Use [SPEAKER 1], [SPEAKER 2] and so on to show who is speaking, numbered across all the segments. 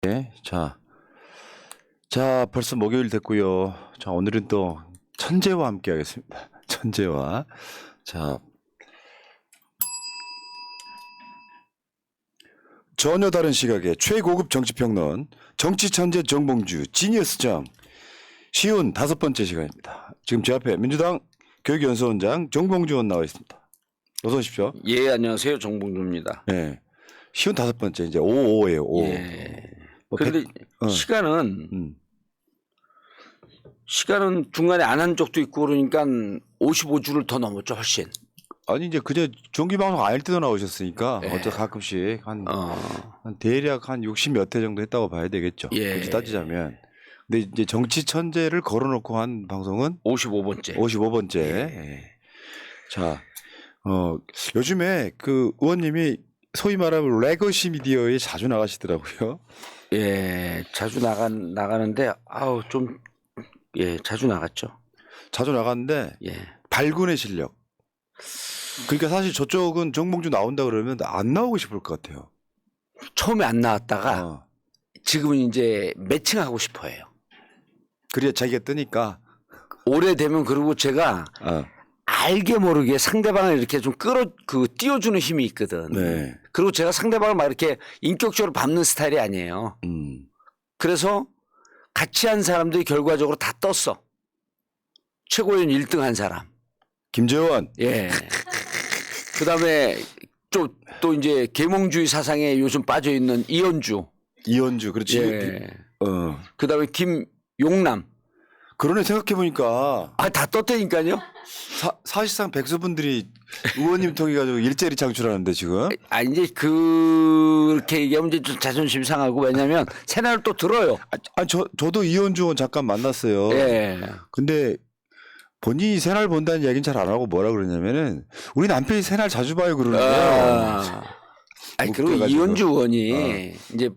[SPEAKER 1] 네, 자, 벌써 목요일 됐고요. 자, 오늘은 또 천재와 함께 하겠습니다. 천재와. 자, 전혀 다른 시각의 최고급 정치평론, 정치천재 정봉주, 지니어스 정. 쉬운 5번째 시간입니다. 지금 제 앞에 민주당 교육연수원장 정봉주 의원 나와 있습니다. 어서 오십시오.
[SPEAKER 2] 예, 안녕하세요. 정봉주입니다.
[SPEAKER 1] 네. 쉬운 5번째, 이제 55예요, 5.
[SPEAKER 2] 예.
[SPEAKER 1] 뭐
[SPEAKER 2] 그런데 시간은 중간에 안 한 적도 있고 그러니까 55주를 더 넘었죠, 훨씬.
[SPEAKER 1] 아니, 이제 그제 정기방송 안 할 때도 나오셨으니까
[SPEAKER 2] 예.
[SPEAKER 1] 어째 가끔씩 한 대략 한 60몇 회 정도 했다고 봐야 되겠죠.
[SPEAKER 2] 예.
[SPEAKER 1] 굳이 따지자면. 근데 이제 정치 천재를 걸어놓고 한 방송은
[SPEAKER 2] 55번째.
[SPEAKER 1] 55번째.
[SPEAKER 2] 예.
[SPEAKER 1] 자, 요즘에 그 의원님이 소위 말하면 레거시 미디어에 자주 나가시더라고요.
[SPEAKER 2] 예, 자주 나가는데 자주 나갔죠.
[SPEAKER 1] 자주 나갔는데
[SPEAKER 2] 예.
[SPEAKER 1] 발군의 실력. 그러니까 사실 저쪽은 정봉주 나온다 그러면 안 나오고 싶을 것 같아요.
[SPEAKER 2] 처음에 안 나왔다가 지금은 이제 매칭하고 싶어해요.
[SPEAKER 1] 그래야 자기가 뜨니까.
[SPEAKER 2] 오래되면 그리고 제가 알게 모르게 상대방을 이렇게 좀 띄워주는 힘이 있거든.
[SPEAKER 1] 네.
[SPEAKER 2] 그리고 제가 상대방을 막 이렇게 인격적으로 밟는 스타일이 아니에요. 그래서 같이 한 사람들이 결과적으로 다 떴어. 최고위원 1등 한 사람.
[SPEAKER 1] 김재원.
[SPEAKER 2] 예. 그 다음에 또 이제 계몽주의 사상에 요즘 빠져 있는 이현주.
[SPEAKER 1] 그렇지.
[SPEAKER 2] 예. 그 다음에 김용남.
[SPEAKER 1] 그러네, 생각해보니까.
[SPEAKER 2] 다 떴다니까요.
[SPEAKER 1] 사실상 백수분들이 의원님 통해가지고 일자리 창출하는데 지금.
[SPEAKER 2] 이제 그렇게 얘기하면 이제 좀 자존심 상하고 왜냐면 새날을 또 들어요.
[SPEAKER 1] 저도 이현주 의원 잠깐 만났어요.
[SPEAKER 2] 예.
[SPEAKER 1] 근데 본인이 새날 본다는 이야기는 잘 안 하고 뭐라 그러냐면은 우리 남편이 새날 자주 봐요 그러는 거예요.
[SPEAKER 2] 그리고
[SPEAKER 1] 웃겨가지고.
[SPEAKER 2] 이현주 의원이 이제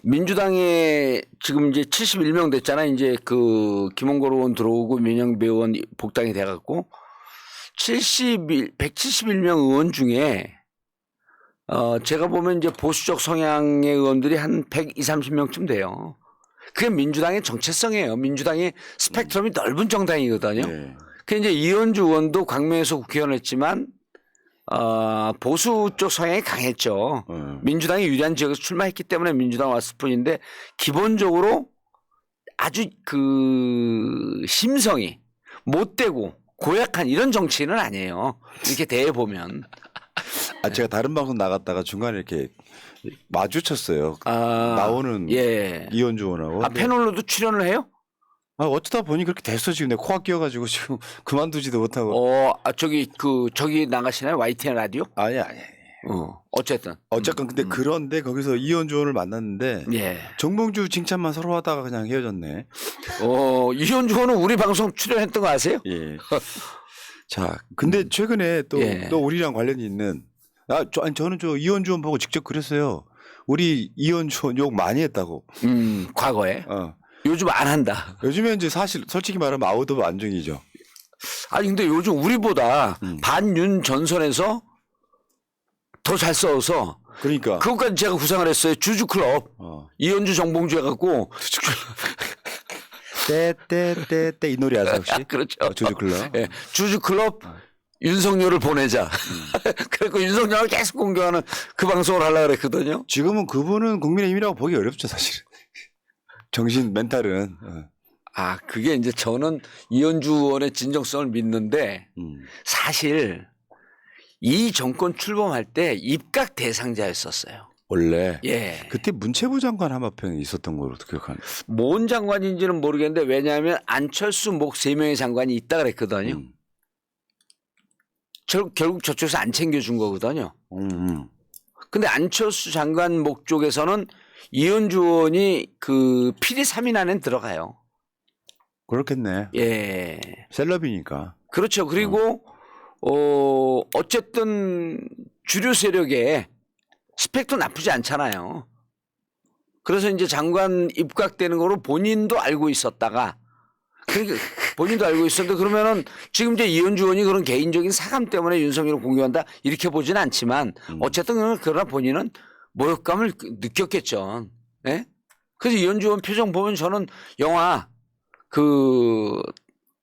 [SPEAKER 2] 민주당에 지금 이제 71명 됐잖아. 이제 그 김홍걸 의원 들어오고 민영배 의원 복당이 돼갖고 171명 의원 중에 제가 보면 이제 보수적 성향의 의원들이 한 120, 30명쯤 돼요. 그게 민주당의 정체성이에요. 민주당의 스펙트럼이 넓은 정당이거든요.
[SPEAKER 1] 네.
[SPEAKER 2] 그 이제 이현주 의원도 광명에서 국회의원 했지만 보수 쪽 성향이 강했죠. 민주당이 유리한 지역에서 출마했기 때문에 민주당 왔을 뿐인데 기본적으로 아주 그 심성이 못되고 고약한 이런 정치인은 아니에요. 이렇게 대해보면.
[SPEAKER 1] 제가 다른 방송 나갔다가 중간에 이렇게 마주쳤어요. 나오는 이현주 의원하고.
[SPEAKER 2] 패널로도 출연을 해요?
[SPEAKER 1] 어쩌다 보니 그렇게 됐어. 지금 내 코가 끼어가지고 지금 그만두지도 못하고.
[SPEAKER 2] 저기 나가시나요? YTN 라디오?
[SPEAKER 1] 아니.
[SPEAKER 2] 어쨌든
[SPEAKER 1] 근데 그런데 거기서 이현주 의원을 만났는데
[SPEAKER 2] 예.
[SPEAKER 1] 정봉주 칭찬만 서로 하다가 그냥 헤어졌네.
[SPEAKER 2] 이현주 의원은 우리 방송 출연했던 거 아세요?
[SPEAKER 1] 예. 자, 근데 최근에 또 우리랑 관련이 있는 저는 이현주 의원 보고 직접 그랬어요. 우리 이현주 의원 욕 많이 했다고.
[SPEAKER 2] 과거에. 요즘 안 한다.
[SPEAKER 1] 요즘에 이제 솔직히 말하면 아웃 오브 안중이죠.
[SPEAKER 2] 근데 요즘 우리보다 반윤 전선에서 더 잘 싸워서.
[SPEAKER 1] 그러니까.
[SPEAKER 2] 그것까지 제가 구상을 했어요. 주주클럽. 이현주 정봉주 해갖고.
[SPEAKER 1] 때 이 노래 아세요 혹시?
[SPEAKER 2] 그렇죠.
[SPEAKER 1] 주주클럽.
[SPEAKER 2] 네. 주주클럽 윤석열을 보내자. 그래서 윤석열을 계속 공격하는 그 방송을 하려고 그랬거든요.
[SPEAKER 1] 지금은 그분은 국민의힘이라고 보기 어렵죠 사실. 정신 멘탈은.
[SPEAKER 2] 그게 이제 저는 이현주 의원의 진정성을 믿는데 사실 이 정권 출범할 때 입각 대상자였었어요.
[SPEAKER 1] 원래.
[SPEAKER 2] 예.
[SPEAKER 1] 그때 문체부 장관 한마평이 있었던 걸로 기억하는데.
[SPEAKER 2] 뭔 장관인지는 모르겠는데 왜냐하면 안철수 목 3명의 장관이 있다 그랬거든요. 결국 저쪽에서 안 챙겨준 거거든요. 근데 안철수 장관 목 쪽에서는 이현주 의원이 그 PD 3인 안에 들어가요.
[SPEAKER 1] 그렇겠네.
[SPEAKER 2] 예.
[SPEAKER 1] 셀럽이니까.
[SPEAKER 2] 그렇죠. 그리고 어쨌든 주류 세력의 스펙도 나쁘지 않잖아요. 그래서 이제 장관 입각되는 거로 본인도 알고 있었다가 그러니까 본인도 알고 있었는데 그러면은 지금 이제 이현주 의원이 그런 개인적인 사감 때문에 윤석열을 공격한다 이렇게 보지는 않지만 어쨌든 그러나 본인은 모욕감을 느꼈겠죠. 네? 그래서 이현주 의원 표정 보면 저는 영화 그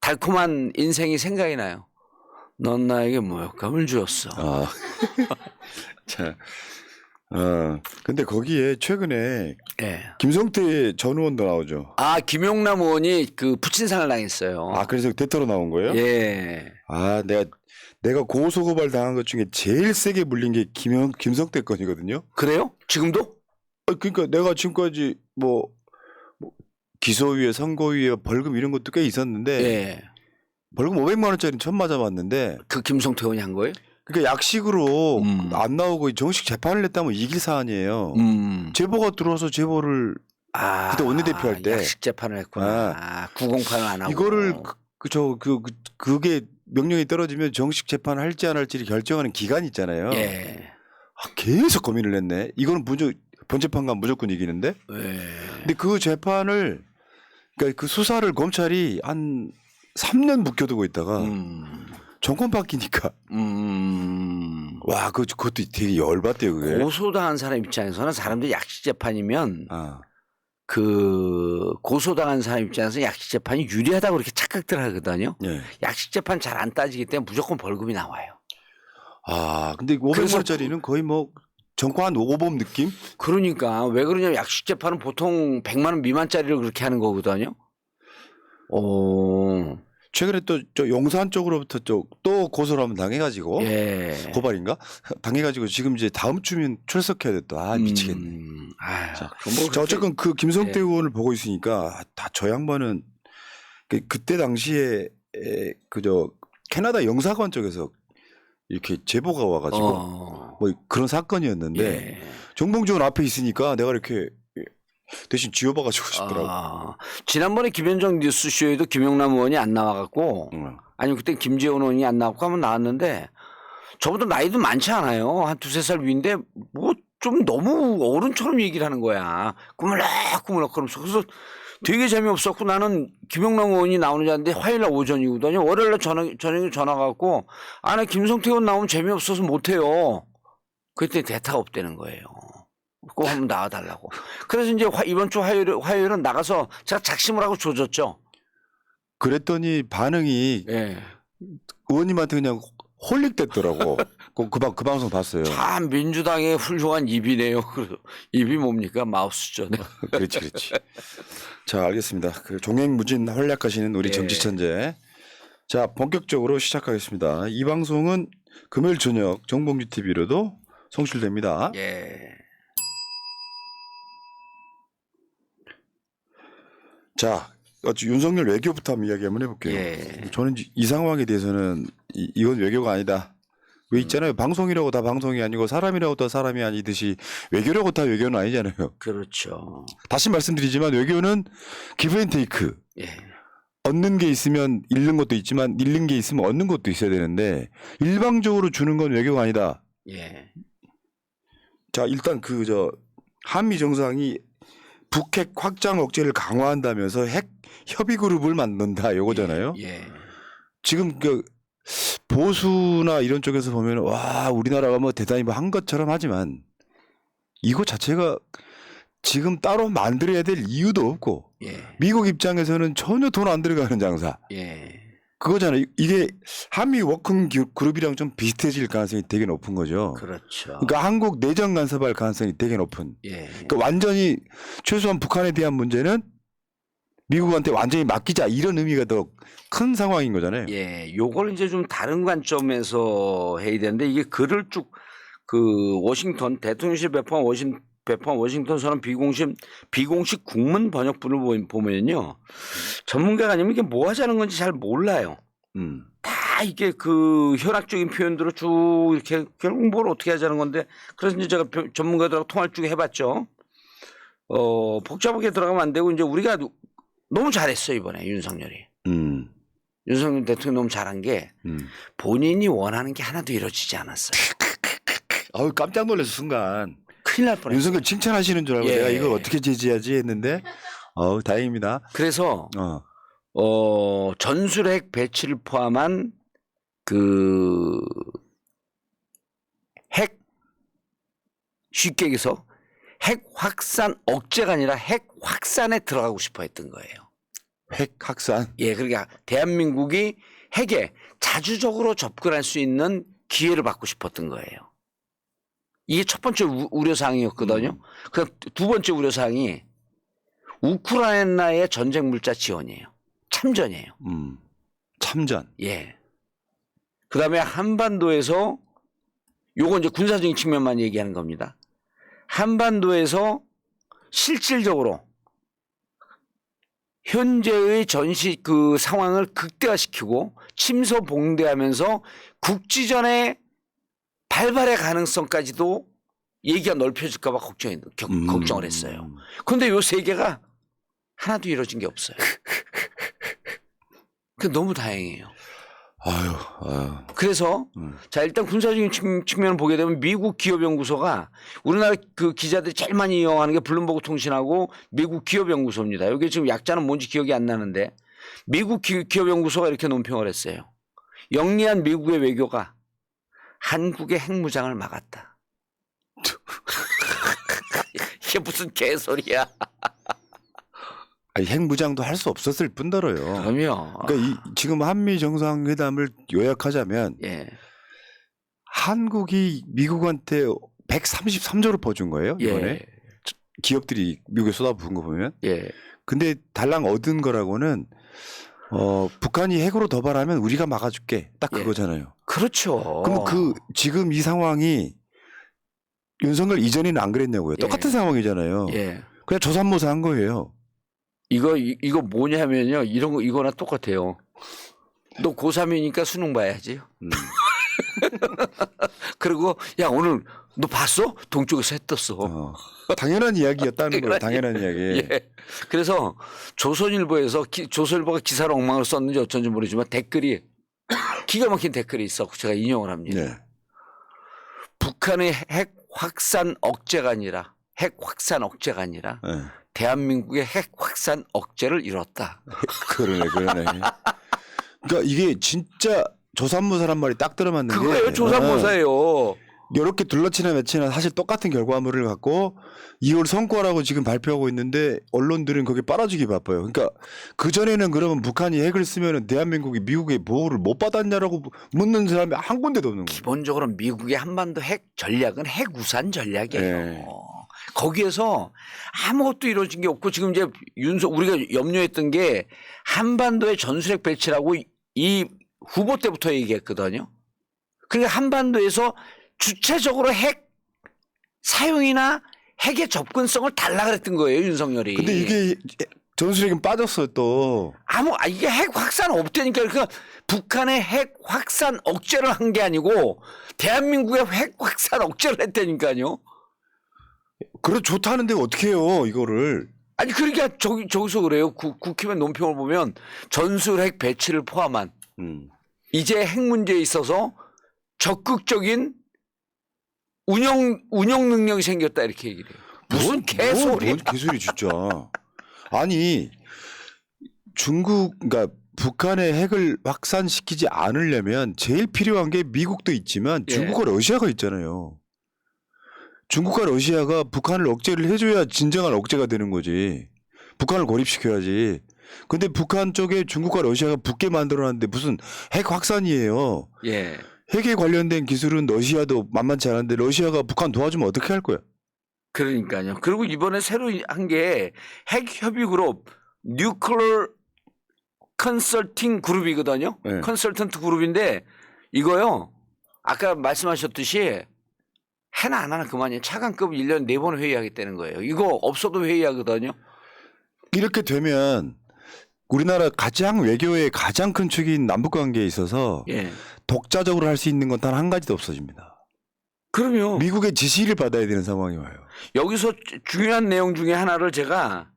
[SPEAKER 2] 달콤한 인생이 생각이 나요. 넌 나에게 모욕감을 주었어.
[SPEAKER 1] 아. 자, 근데 거기에 최근에
[SPEAKER 2] 예.
[SPEAKER 1] 김성태 전 의원도 나오죠.
[SPEAKER 2] 아, 김용남 의원이 그 부친상을 당했어요.
[SPEAKER 1] 아, 그래서 대타로 나온 거예요?
[SPEAKER 2] 예.
[SPEAKER 1] 아, 내가 고소고발 당한 것 중에 제일 세게 물린 게 김성태 건이거든요.
[SPEAKER 2] 그래요? 지금도?
[SPEAKER 1] 그러니까 내가 지금까지 뭐 기소위에 선고위에 벌금 이런 것도 꽤 있었는데
[SPEAKER 2] 예.
[SPEAKER 1] 벌금 500만 원짜리 처음 맞아봤는데
[SPEAKER 2] 그 김성태 의원이 한 거예요?
[SPEAKER 1] 그러니까 약식으로 안 나오고 정식 재판을 냈다면 이길 사안이에요. 제보가 들어와서 제보를 그때 원내대표 할 때
[SPEAKER 2] 약식 재판을 했구나. 908을 안 하고.
[SPEAKER 1] 이거를 그게 명령이 떨어지면 정식 재판을 할지 안 할지를 결정하는 기간이 있잖아요.
[SPEAKER 2] 예.
[SPEAKER 1] 계속 고민을 했네. 이거는 본재판관 무조건 이기는데.
[SPEAKER 2] 예.
[SPEAKER 1] 근데 그 재판을 그러니까 그 수사를 검찰이 한 3년 묵혀두고 있다가 정권 바뀌니까 와 그것도 되게 열받대요 그게.
[SPEAKER 2] 고소당한 사람 입장에서는 사람들이 약식 재판이면
[SPEAKER 1] 아.
[SPEAKER 2] 그 고소당한 사람 입장에서 약식 재판이 유리하다고 그렇게 착각들 하거든요.
[SPEAKER 1] 예.
[SPEAKER 2] 약식 재판 잘 안 따지기 때문에 무조건 벌금이 나와요.
[SPEAKER 1] 아 근데 500만 원짜리는 거의 뭐 정권 오보범 느낌?
[SPEAKER 2] 그러니까 왜 그러냐면 약식 재판은 보통 100만 원 미만짜리를 그렇게 하는 거거든요.
[SPEAKER 1] 최근에 또 저 용산 쪽으로부터 또 고소를 한번 당해가지고
[SPEAKER 2] 예.
[SPEAKER 1] 고발인가 당해가지고 지금 이제 다음 주면 출석해야 돼 또. 아 미치겠네. 자, 어쨌건 그 김성태 의원을 보고 있으니까 다 저 양반은 그때 당시에 그저 캐나다 영사관 쪽에서 이렇게 제보가 와가지고 뭐 그런 사건이었는데
[SPEAKER 2] 예.
[SPEAKER 1] 정봉주 의원 앞에 있으니까 내가 이렇게 대신 지워봐가지고 싶더라고.
[SPEAKER 2] 지난번에 김현정 뉴스쇼에도 김용남 의원이 안 나와갖고 아니면 그때 김재원 의원이 안 나왔고 하면 나왔는데 저보다 나이도 많지 않아요. 한 2-3살 위인데 뭐 좀 너무 어른처럼 얘기를 하는 거야. 꾸물락꾸물락 그러면서. 그래서 되게 재미없었고 나는 김용남 의원이 나오는 줄 알았는데 화요일날 오전이거든요. 월요일날 저녁에 전화가 왔고 아, 나 김성태 의원 나오면 재미없어서 못해요. 그때 대타가 없다는 거예요. 꼭 한번 나와달라고. 그래서 이제 이번 주 화요일은 나가서 제가 작심을 하고 조졌죠.
[SPEAKER 1] 그랬더니 반응이
[SPEAKER 2] 예.
[SPEAKER 1] 의원님한테 그냥 홀릭됐더라고. 그 방송 봤어요.
[SPEAKER 2] 참 민주당의 훌륭한 입이네요. 그래서 입이 뭡니까? 마우스죠. 네.
[SPEAKER 1] 그렇지. 자 알겠습니다. 그 종횡무진 활약하시는 우리 정치천재. 자 본격적으로 시작하겠습니다. 이 방송은 금요일 저녁 정봉주 TV로도 송출됩니다.
[SPEAKER 2] 예.
[SPEAKER 1] 자, 윤석열 외교부터 한번 이야기 한번 해볼게요.
[SPEAKER 2] 예.
[SPEAKER 1] 저는 이 상황에 대해서는 이건 외교가 아니다. 왜 있잖아요. 방송이라고 다 방송이 아니고 사람이라고 다 사람이 아니듯이 외교라고 다 외교는 아니잖아요.
[SPEAKER 2] 그렇죠.
[SPEAKER 1] 다시 말씀드리지만 외교는 기브 앤 테이크.
[SPEAKER 2] 예.
[SPEAKER 1] 얻는 게 있으면 잃는 것도 있지만 잃는 게 있으면 얻는 것도 있어야 되는데 일방적으로 주는 건 외교가 아니다.
[SPEAKER 2] 예.
[SPEAKER 1] 자, 일단 한미 정상이 북핵 확장 억제를 강화한다면서 핵 협의 그룹을 만든다 요거잖아요.
[SPEAKER 2] 예.
[SPEAKER 1] 지금 보수나 이런 쪽에서 보면 와 우리나라가 뭐 대단히 뭐 한 것처럼 하지만 이거 자체가 지금 따로 만들어야 될 이유도 없고 미국 입장에서는 전혀 돈 안 들어가는 장사. 그거잖아요. 이게 한미 워킹 그룹이랑 좀 비슷해질 가능성이 되게 높은 거죠.
[SPEAKER 2] 그렇죠.
[SPEAKER 1] 그러니까 한국 내정 간섭할 가능성이 되게 높은. 그러니까 완전히 최소한 북한에 대한 문제는 미국한테 완전히 맡기자 이런 의미가 더 큰 상황인 거잖아요.
[SPEAKER 2] 예, 요걸 이제 좀 다른 관점에서 해야 되는데 이게 글을 쭉 그 워싱턴 대통령실 배포한 워싱턴 선언 비공식 국문 번역본을 보면요 전문가가 아니면 이게 뭐 하자는 건지 잘 몰라요. 다 이게 그 현학적인 표현들을 쭉 이렇게 결국 뭘 어떻게 하자는 건데 그래서 이제 제가 전문가들하고 통화를 쭉 해봤죠. 복잡하게 들어가면 안 되고 이제 우리가 너무 잘했어요 이번에 윤석열이. 윤석열 대통령 너무 잘한 게 본인이 원하는 게 하나도 이루어지지 않았어요.
[SPEAKER 1] 아우 깜짝 놀라서 순간.
[SPEAKER 2] 큰일 날 뻔했어요.
[SPEAKER 1] 윤석열 칭찬하시는 줄 알고 내가 이걸 어떻게 제지하지 했는데 다행입니다.
[SPEAKER 2] 그래서 전술핵 배치를 포함한 그 핵 쉽게 얘기해서 핵 확산 억제가 아니라 핵 확산에 들어가고 싶어 했던 거예요.
[SPEAKER 1] 핵 확산.
[SPEAKER 2] 예, 그러니까 대한민국이 핵에 자주적으로 접근할 수 있는 기회를 받고 싶었던 거예요. 이게 첫 번째 우려사항이었거든요. 그 두 번째 우려사항이 우크라이나의 전쟁 물자 지원이에요. 참전이에요.
[SPEAKER 1] 참전.
[SPEAKER 2] 예. 그 다음에 한반도에서 요건 이제 군사적인 측면만 얘기하는 겁니다. 한반도에서 실질적으로 현재의 전시 그 상황을 극대화시키고 침소봉대하면서 국지전의 발발의 가능성까지도 얘기가 넓혀질까 봐 걱정을 했어요. 그런데 요 세 개가 하나도 이루어진 게 없어요. 그 너무 다행이에요.
[SPEAKER 1] 아유.
[SPEAKER 2] 그래서 자 일단 군사적인 측면을 보게 되면 미국 기업연구소가 우리나라 그 기자들이 제일 많이 이용하는 게 블룸버그 통신하고 미국 기업연구소입니다. 여기 지금 약자는 뭔지 기억이 안 나는데 미국 기업연구소가 이렇게 논평을 했어요. 영리한 미국의 외교가 한국의 핵무장을 막았다. 이게 무슨 개소리야.
[SPEAKER 1] 아니, 핵무장도 할 수 없었을 뿐더러요.
[SPEAKER 2] 그럼요.
[SPEAKER 1] 그러니까 지금 한미 정상회담을 요약하자면
[SPEAKER 2] 예.
[SPEAKER 1] 한국이 미국한테 133조를 퍼준 거예요 이번에.
[SPEAKER 2] 예.
[SPEAKER 1] 기업들이 미국에 쏟아부은 거 보면.
[SPEAKER 2] 예.
[SPEAKER 1] 근데 달랑 얻은 거라고는 북한이 핵으로 도발하면 우리가 막아줄게. 딱
[SPEAKER 2] 예.
[SPEAKER 1] 그거잖아요.
[SPEAKER 2] 그렇죠.
[SPEAKER 1] 그럼 지금 이 상황이 윤석열 이전에는 안 그랬냐고요.
[SPEAKER 2] 예.
[SPEAKER 1] 똑같은 상황이잖아요.
[SPEAKER 2] 예.
[SPEAKER 1] 그냥 조삼모사 한 거예요.
[SPEAKER 2] 이거 뭐냐면요. 이런 거 이거나 똑같아요. 너 고3이니까 수능 봐야지. 그리고 야 오늘 너 봤어? 동쪽에서 해 떴어.
[SPEAKER 1] 당연한 이야기였다는 거예요. 당연한 이야기.
[SPEAKER 2] 예. 그래서 조선일보에서 조선일보가 기사를 엉망으로 썼는지 어쩐지 모르지만 댓글이 기가 막힌 댓글이 있어. 제가 인용을 합니다.
[SPEAKER 1] 네.
[SPEAKER 2] 북한의 핵 확산 억제가 아니라 네. 대한민국의 핵 확산 억제를 이뤘다.
[SPEAKER 1] 그러네. 그러니까 이게 진짜 조삼모사란 말이 딱 들어맞는 게
[SPEAKER 2] 그거예요. 조삼모사예요.
[SPEAKER 1] 이렇게 둘러치나 며치나 사실 똑같은 결과물을 갖고 2월 성과라고 지금 발표하고 있는데 언론들은 거기에 빨아주기 바빠요. 그러니까 그전에는 그러면 북한이 핵을 쓰면 대한민국이 미국의 보호를 못 받았냐라고 묻는 사람이 한 군데도 없는 거예요.
[SPEAKER 2] 기본적으로 미국의 한반도 핵 전략은 핵우산 전략이에요.
[SPEAKER 1] 네.
[SPEAKER 2] 거기에서 아무것도 이루어진 게 없고 지금 이제 우리가 염려했던 게 한반도의 전술핵 배치라고 이 후보 때부터 얘기했거든요. 그러니까 한반도에서 주체적으로 핵 사용이나 핵의 접근성을 달라 그랬던 거예요, 윤석열이.
[SPEAKER 1] 근데 이게 전술핵은 빠졌어요, 또.
[SPEAKER 2] 이게 핵 확산 없다니까. 그러니까 북한의 핵 확산 억제를 한 게 아니고 대한민국의 핵 확산 억제를 했다니까요.
[SPEAKER 1] 그래 좋다는데 어떻게 해요, 이거를.
[SPEAKER 2] 아니 그러니까 저기서 그래요. 국힘의 논평을 보면 전술핵 배치를 포함한 이제 핵 문제에 있어서 적극적인 운영 능력이 생겼다 이렇게 얘기를 해요. 무슨 개소리?
[SPEAKER 1] 뭔 개소리 진짜. 아니 그러니까 북한의 핵을 확산시키지 않으려면 제일 필요한 게 미국도 있지만 중국과 러시아가 있잖아요. 중국과 러시아가 북한을 억제를 해줘야 진정한 억제가 되는 거지. 북한을 고립시켜야지. 근데 북한 쪽에 중국과 러시아가 붙게 만들어놨는데 무슨 핵 확산이에요.
[SPEAKER 2] 예.
[SPEAKER 1] 핵에 관련된 기술은 러시아도 만만치 않은데 러시아가 북한 도와주면 어떻게 할 거야?
[SPEAKER 2] 그러니까요. 그리고 이번에 새로 한 게 핵 협의 그룹 뉴클리어 컨설팅 그룹이거든요.
[SPEAKER 1] 네.
[SPEAKER 2] 컨설턴트 그룹인데 이거요. 아까 말씀하셨듯이 해나 안 하나 그만이에요. 차관급 1년에 4번 회의하겠다는 거예요. 이거 없어도 회의하거든요.
[SPEAKER 1] 이렇게 되면 우리나라 외교의 가장 큰 축인 남북관계에 있어서 독자적으로 할 수 있는 건 단 한 가지도 없어집니다.
[SPEAKER 2] 그럼요.
[SPEAKER 1] 미국의 지시를 받아야 되는 상황이 와요.
[SPEAKER 2] 여기서 중요한 내용 중에 하나를 제가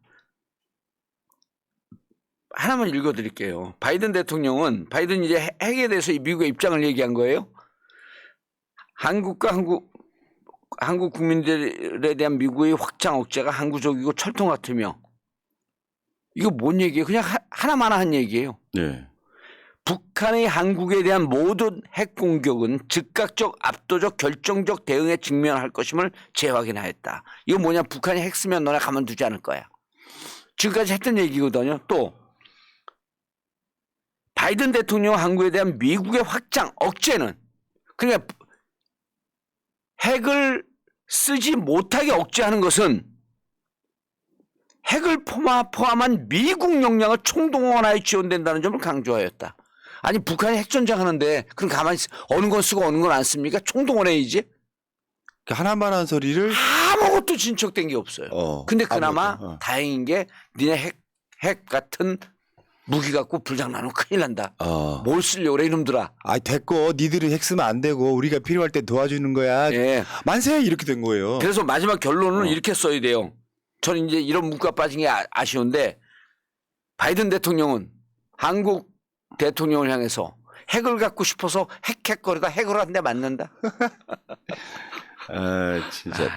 [SPEAKER 2] 하나만 읽어드릴게요. 바이든 대통령은 이제 핵에 대해서 미국의 입장을 얘기한 거예요. 한국과 한국 국민들에 대한 미국의 확장 억제가 항구적이고 철통 같으며 이거 뭔 얘기예요? 그냥 하나만 한 얘기예요.
[SPEAKER 1] 네.
[SPEAKER 2] 북한의 한국에 대한 모든 핵 공격은 즉각적, 압도적, 결정적 대응에 직면할 것임을 재확인하였다. 이거 뭐냐? 북한이 핵 쓰면 너네 가만두지 않을 거야. 지금까지 했던 얘기거든요. 또 바이든 대통령 한국에 대한 미국의 확장, 억제는 그러니까 핵을 쓰지 못하게 억제하는 것은 핵을 포함한 미국 역량을 총동원하여 지원된다는 점을 강조하였다. 아니 북한이 핵전쟁 하는데 그럼 가만히 있어. 어느 건 쓰고 어느 건 안 씁니까? 총동원해야지.
[SPEAKER 1] 하나만 한 소리를
[SPEAKER 2] 아무것도 진척된 게 없어요. 근데 그나마
[SPEAKER 1] 아무것도,
[SPEAKER 2] 다행인 게 니네 핵 같은 무기 갖고 불장난하면 큰일 난다. 뭘 쓰려고 그래 이놈들아.
[SPEAKER 1] 아 됐고 니들이 핵 쓰면 안 되고 우리가 필요할 때 도와주는 거야.
[SPEAKER 2] 예.
[SPEAKER 1] 만세 이렇게 된 거예요.
[SPEAKER 2] 그래서 마지막 결론은 이렇게 써야 돼요. 저는 이제 이런 문구가 빠진 게 아쉬운데 바이든 대통령은 한국 대통령을 향해서 핵을 갖고 싶어서 핵거리다 핵으로 한 대 맞는다.
[SPEAKER 1] 아 진짜.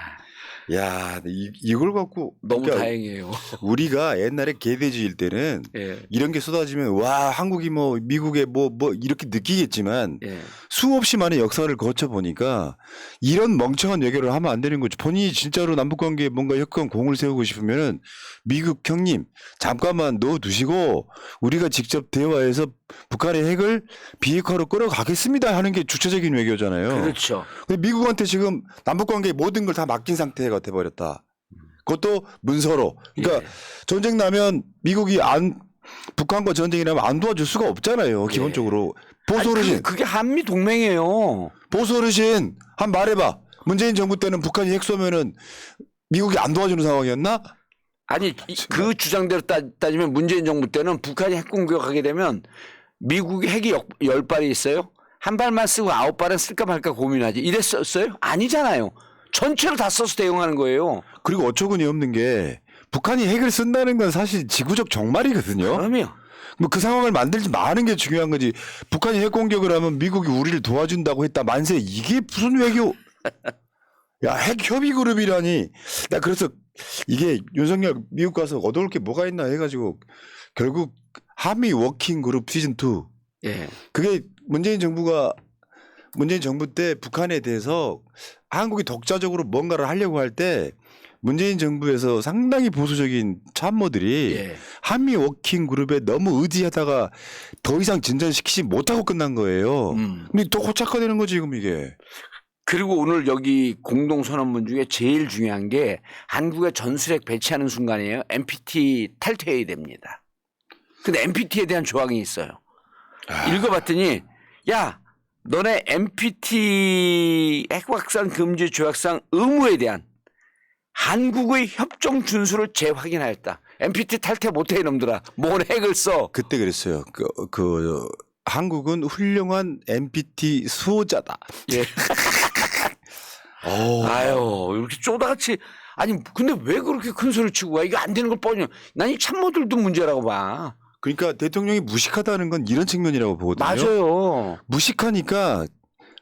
[SPEAKER 1] 야 이걸 갖고
[SPEAKER 2] 너무
[SPEAKER 1] 그러니까
[SPEAKER 2] 다행이에요.
[SPEAKER 1] 우리가 옛날에 개돼지일 때는
[SPEAKER 2] 예.
[SPEAKER 1] 이런 게 쏟아지면 와 한국이 뭐 미국에 뭐 이렇게 느끼겠지만
[SPEAKER 2] 예.
[SPEAKER 1] 수없이 많은 역사를 거쳐 보니까 이런 멍청한 외교를 하면 안 되는 거죠. 본인이 진짜로 남북관계에 뭔가 혁한 공을 세우고 싶으면은 미국 형님 잠깐만 넣어두시고 우리가 직접 대화해서 북한의 핵을 비핵화로 끌어가겠습니다 하는 게 주체적인 외교잖아요.
[SPEAKER 2] 그렇죠.
[SPEAKER 1] 근데 미국한테 지금 남북관계 모든 걸 다 맡긴 상태가 돼버렸다. 그것도 문서로. 그러니까
[SPEAKER 2] 예.
[SPEAKER 1] 전쟁 나면 미국이 북한과 전쟁이 나면 안 도와줄 수가 없잖아요. 기본적으로. 보수 어르신.
[SPEAKER 2] 그게 한미 동맹이에요.
[SPEAKER 1] 보수 어르신 한 말해봐. 문재인 정부 때는 북한이 핵 쏘면은 미국이 안 도와주는 상황이었나?
[SPEAKER 2] 아니 그 주장대로 따지면 문재인 정부 때는 북한이 핵 공격하게 되면 미국이 핵이 10발이 있어요. 한 발만 쓰고 9발은 쓸까 말까 고민하지. 이랬었어요? 아니잖아요. 전체를 다 써서 대응하는 거예요.
[SPEAKER 1] 그리고 어처구니 없는 게 북한이 핵을 쓴다는 건 사실 지구적 정말이거든요.
[SPEAKER 2] 그럼요.
[SPEAKER 1] 뭐 그 상황을 만들지 마는 게 중요한 거지. 북한이 핵 공격을 하면 미국이 우리를 도와준다고 했다. 만세. 이게 무슨 외교? 야, 핵 협의 그룹이라니. 나 그래서 이게 윤석열 미국 가서 얻어올 게 뭐가 있나 해가지고 결국 한미 워킹 그룹 시즌 2.
[SPEAKER 2] 예.
[SPEAKER 1] 그게 문재인 정부 때 북한에 대해서 한국이 독자적으로 뭔가를 하려고 할 때 문재인 정부에서 상당히 보수적인 참모들이
[SPEAKER 2] 예.
[SPEAKER 1] 한미 워킹 그룹에 너무 의지하다가 더 이상 진전시키지 못하고 끝난 거예요. 근데 더 고착화되는 거지 지금 이게.
[SPEAKER 2] 그리고 오늘 여기 공동선언문 중에 제일 중요한 게 한국의 전술핵 배치하는 순간이에요. NPT 탈퇴해야 됩니다. 근데 NPT에 대한 조항이 있어요. 읽어봤더니 야 너네 NPT 핵확산 금지 조약상 의무에 대한 한국의 협정 준수를 재확인하였다. NPT 탈퇴 못해 이놈들아. 뭔 핵을 써.
[SPEAKER 1] 그때 그랬어요. 한국은 훌륭한 NPT 수호자다.
[SPEAKER 2] 예. 아유 이렇게 쪼다같이 아니 근데 왜 그렇게 큰 소리 치고 가. 이거 안 되는 걸 뻔히. 난 이 참모들도 문제라고 봐.
[SPEAKER 1] 그러니까 대통령이 무식하다는 건 이런 측면이라고 보거든요.
[SPEAKER 2] 맞아요.
[SPEAKER 1] 무식하니까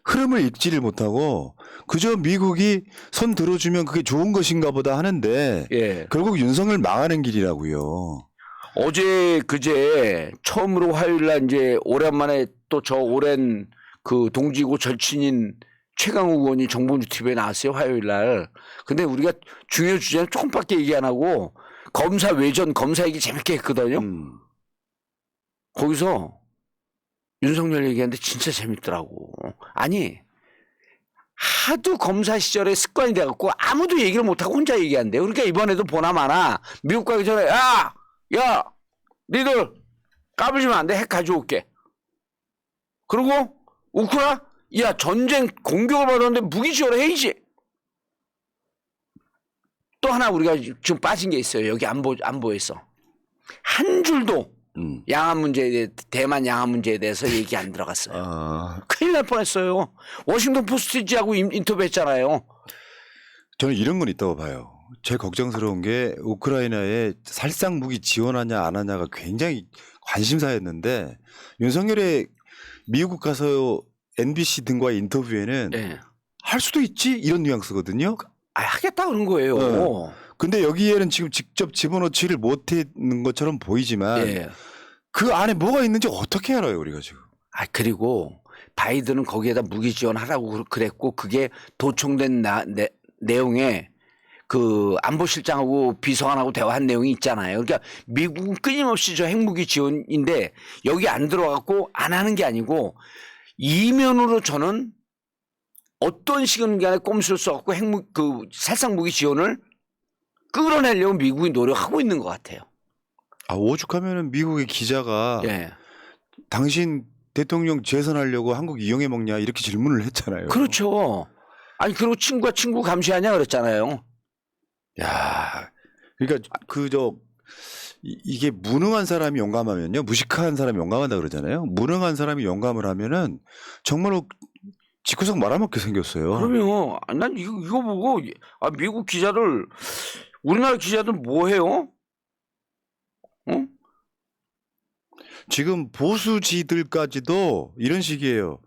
[SPEAKER 1] 흐름을 읽지를 못하고 그저 미국이 손 들어주면 그게 좋은 것인가 보다 하는데
[SPEAKER 2] 예.
[SPEAKER 1] 결국 윤석열 망하는 길이라고요.
[SPEAKER 2] 어제 그제 처음으로 화요일 날 이제 오랜만에 또 저 오랜 그 동지고 절친인 최강욱 의원이 정봉주 TV에 나왔어요. 화요일 날. 근데 우리가 중요 주제는 조금밖에 얘기 안 하고 검사 외전 검사 얘기 재밌게 했거든요. 거기서 윤석열 얘기하는데 진짜 재밌더라고. 아니 하도 검사 시절에 습관이 돼갖고 아무도 얘기를 못하고 혼자 얘기한대요. 그러니까 이번에도 보나마나 미국 가기 전에 야 니들 까불지면 안 돼. 핵 가져올게. 그리고 우크라 야 전쟁 공격을 받았는데 무기 지원을 해야지. 또 하나 우리가 지금 빠진 게 있어요. 여기 안보에서 한 줄도 양안 문제에 대해 대만 양안 문제에 대해서 얘기 안 들어갔어요. 큰일 날 뻔했어요. 워싱턴 포스트지하고 인터뷰했잖아요.
[SPEAKER 1] 저는 이런 건 있다고 봐요. 제 걱정스러운 게 우크라이나에 살상 무기 지원하냐 안 하냐가 굉장히 관심사였는데 윤석열의 미국 가서 MBC 등과의 인터뷰에는
[SPEAKER 2] 네.
[SPEAKER 1] 할 수도 있지 이런 뉘앙스거든요.
[SPEAKER 2] 하겠다 그런 거예요.
[SPEAKER 1] 네. 근데 여기에는 지금 직접 집어넣지를 못했는 것처럼 보이지만
[SPEAKER 2] 예.
[SPEAKER 1] 그 안에 뭐가 있는지 어떻게 알아요, 우리가 지금?
[SPEAKER 2] 아, 그리고 바이든은 거기에다 무기 지원하라고 그랬고 그게 도청된 내용에 그 안보실장하고 비서관하고 대화한 내용이 있잖아요. 그러니까 미국은 끊임없이 저 핵무기 지원인데 여기 안 들어갔고 안 하는 게 아니고 이면으로 저는 어떤 시간 간에 꼼수를 써갖고 그 살상 무기 지원을 끌어내려고 미국이 노력하고 있는 것 같아요.
[SPEAKER 1] 아, 오죽하면은 미국의 기자가
[SPEAKER 2] 예.
[SPEAKER 1] 당신 대통령 재선하려고 한국 이용해 먹냐 이렇게 질문을 했잖아요.
[SPEAKER 2] 그렇죠. 아니 그리고 친구가 친구 감시하냐 그랬잖아요.
[SPEAKER 1] 야, 그러니까 이게 무능한 사람이 용감하면요, 무식한 사람이 용감하다 그러잖아요. 무능한 사람이 용감을 하면은 정말로 집구석 말아먹게 생겼어요.
[SPEAKER 2] 그러면 난 이거 보고 아 미국 기자들 우리나라 기자들 뭐 해요? 어?
[SPEAKER 1] 지금 보수지들까지도 이런 식이에요.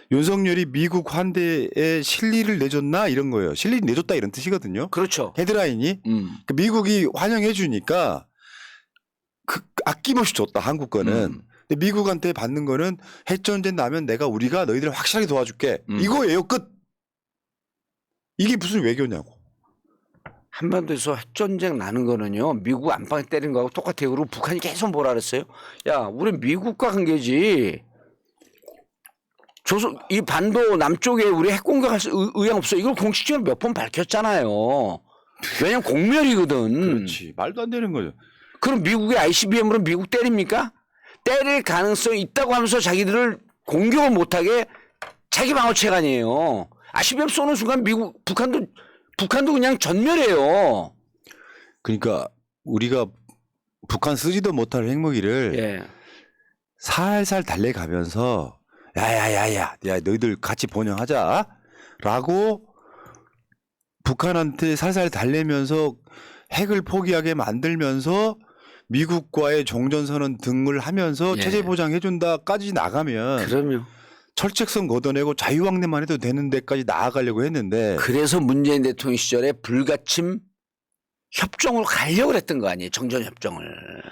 [SPEAKER 1] 윤석열이 미국 환대에 실리를 내줬나 이런 거예요. 실리 내줬다 이런 뜻이거든요.
[SPEAKER 2] 그렇죠.
[SPEAKER 1] 헤드라인이 그 미국이 환영해 주니까 그 아낌없이 줬다 한국 거는. 근데 미국한테 받는 거는 핵전쟁 나면 우리가 너희들 확실하게 도와줄게. 이거예요. 끝. 이게 무슨 외교냐고.
[SPEAKER 2] 한반도에서 핵전쟁 나는 거는요 미국 안방에 때린 거하고 똑같아요. 그리고 북한이 계속 뭐라 그랬어요? 야 우리 미국과 관계지. 이 반도 남쪽에 우리 핵 공격할 의향 없어. 이걸 공식적으로 몇 번 밝혔잖아요. 왜냐면 공멸이거든.
[SPEAKER 1] 그렇지. 말도 안 되는 거죠.
[SPEAKER 2] 그럼 미국의 ICBM으로 미국 때립니까? 때릴 가능성이 있다고 하면서 자기들을 공격을 못하게 자기 방어책 아니에요. ICBM 쏘는 순간 북한도 그냥 전멸해요.
[SPEAKER 1] 그러니까 우리가 북한 쓰지도 못할 핵무기를
[SPEAKER 2] 예.
[SPEAKER 1] 살살 달래가면서 야야야야, 야 너희들 같이 번영하자라고 북한한테 살살 달래면서 핵을 포기하게 만들면서 미국과의 종전선언 등을 하면서
[SPEAKER 2] 예.
[SPEAKER 1] 체제 보장해준다까지 나가면
[SPEAKER 2] 그럼요.
[SPEAKER 1] 철책선 걷어내고 자유왕래만 해도 되는 데까지 나아가려고 했는데
[SPEAKER 2] 그래서 문재인 대통령 시절에 불가침 협정으로 가려고 했던 거 아니에요. 정전협정을.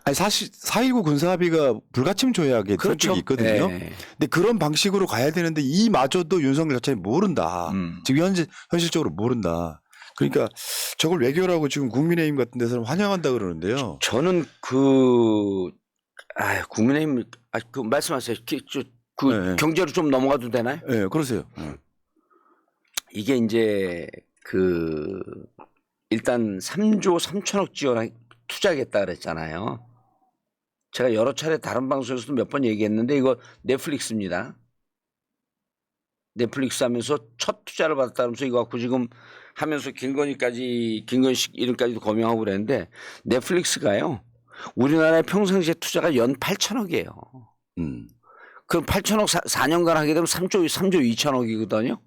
[SPEAKER 1] 아니 사실 4.19 군사합의가 불가침 조약에
[SPEAKER 2] 그렇죠.
[SPEAKER 1] 그런 적이 있거든요.
[SPEAKER 2] 네.
[SPEAKER 1] 근데 그런 방식으로 가야 되는데 이마저도 윤석열 자체는 모른다. 지금 현실적으로 모른다. 그러니까 저걸 외교라고 지금 국민의힘 같은 데서는 환영한다 그러는데요.
[SPEAKER 2] 저는 국민의힘 말씀하세요.
[SPEAKER 1] 네.
[SPEAKER 2] 경제로 좀 넘어가도 되나요?
[SPEAKER 1] 네, 그러세요.
[SPEAKER 2] 이게 이제 일단 3조 3천억 투자하겠다 그랬잖아요. 제가 여러 차례 다른 방송에서도 몇 번 얘기했는데 이거 넷플릭스입니다. 넷플릭스 하면서 첫 투자를 받았다면서 이거 갖고 지금 하면서 김건식 이름까지도 거명하고 그랬는데 넷플릭스가요. 우리나라의 평상시에 투자가 연 8천억이에요. 그럼 8천억 4년간 하게 되면 3조 2천억이거든요.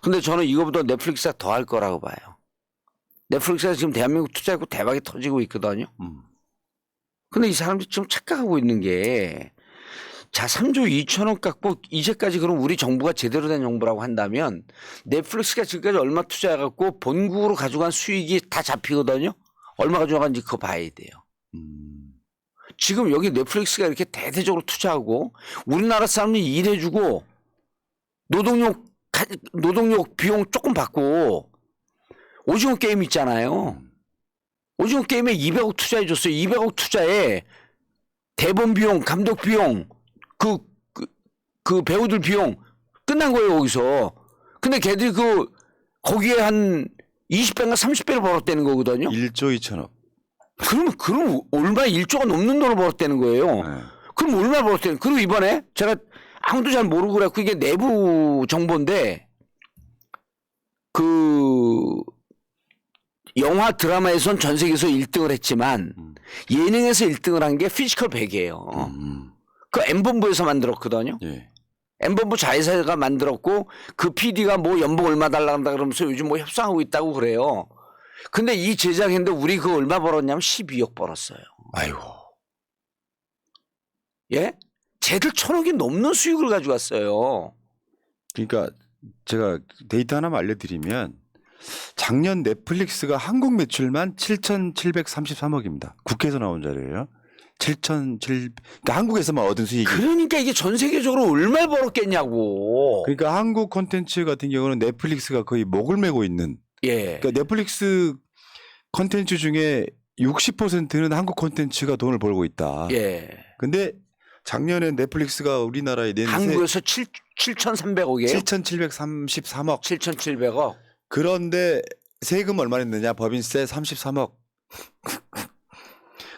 [SPEAKER 2] 근데 저는 이거보다 넷플릭스가 더 할 거라고 봐요. 넷플릭스가 지금 대한민국 투자했고 대박이 터지고 있거든요. 근데 이 사람들이 지금 착각하고 있는 게 3조 2천억 갖고 이제까지 그럼 우리 정부가 제대로 된 정부라고 한다면 넷플릭스가 지금까지 얼마 투자해갖고 본국으로 가져간 수익이 다 잡히거든요. 얼마 가져간지 그거 봐야 돼요. 지금 여기 넷플릭스가 이렇게 대대적으로 투자하고 우리나라 사람이 일해주고 노동력 비용 조금 받고 오징어 게임 있잖아요. 오징어 게임에 200억 투자해줬어요. 200억 투자에 대본 비용, 감독 비용, 그 배우들 비용 끝난 거예요, 거기서. 근데 걔들이 거기에 한 20배인가 30배를 벌었다는 거거든요.
[SPEAKER 1] 1조 2천억.
[SPEAKER 2] 그럼 얼마 1조가 넘는 돈을 벌었다는 거예요.
[SPEAKER 1] 네.
[SPEAKER 2] 그럼 얼마 벌었다는 그리고 이번에 제가 아무도 잘 모르고 그랬고 이게 내부 정보인데 영화 드라마에선 전 세계에서 1등을 했지만 예능에서 1등을 한 게 피지컬 100이에요. 그 M본부에서 만들었거든요.
[SPEAKER 1] 예.
[SPEAKER 2] M본부 자회사가 만들었고 그 PD가 뭐 연봉 얼마 달라 한다 그러면서 요즘 뭐 협상하고 있다고 그래요. 근데 이 제작했는데 우리 얼마 벌었냐면 12억 벌었어요.
[SPEAKER 1] 아이고.
[SPEAKER 2] 예? 쟤들 1,000억이 넘는 수익을 가져갔어요.
[SPEAKER 1] 그러니까 제가 데이터 하나만 알려드리면 작년 넷플릭스가 한국 매출만 7,733억입니다. 국회에서 나온 자료예요. 7,700. 그러니까 한국에서만 얻은 수익이.
[SPEAKER 2] 그러니까 이게 전 세계적으로 얼마나 벌었겠냐고.
[SPEAKER 1] 그러니까 한국 콘텐츠 같은 경우는 넷플릭스가 거의 목을 메고 있는.
[SPEAKER 2] 예.
[SPEAKER 1] 그러니까 넷플릭스 콘텐츠 중에 60%는 한국 콘텐츠가 돈을 벌고 있다.
[SPEAKER 2] 예.
[SPEAKER 1] 근데 작년에 넷플릭스가 우리나라에 낸
[SPEAKER 2] 한국에서 7,300억이에요?
[SPEAKER 1] 7,733억.
[SPEAKER 2] 7,700억.
[SPEAKER 1] 그런데 세금 얼마 냈느냐? 법인세 33억.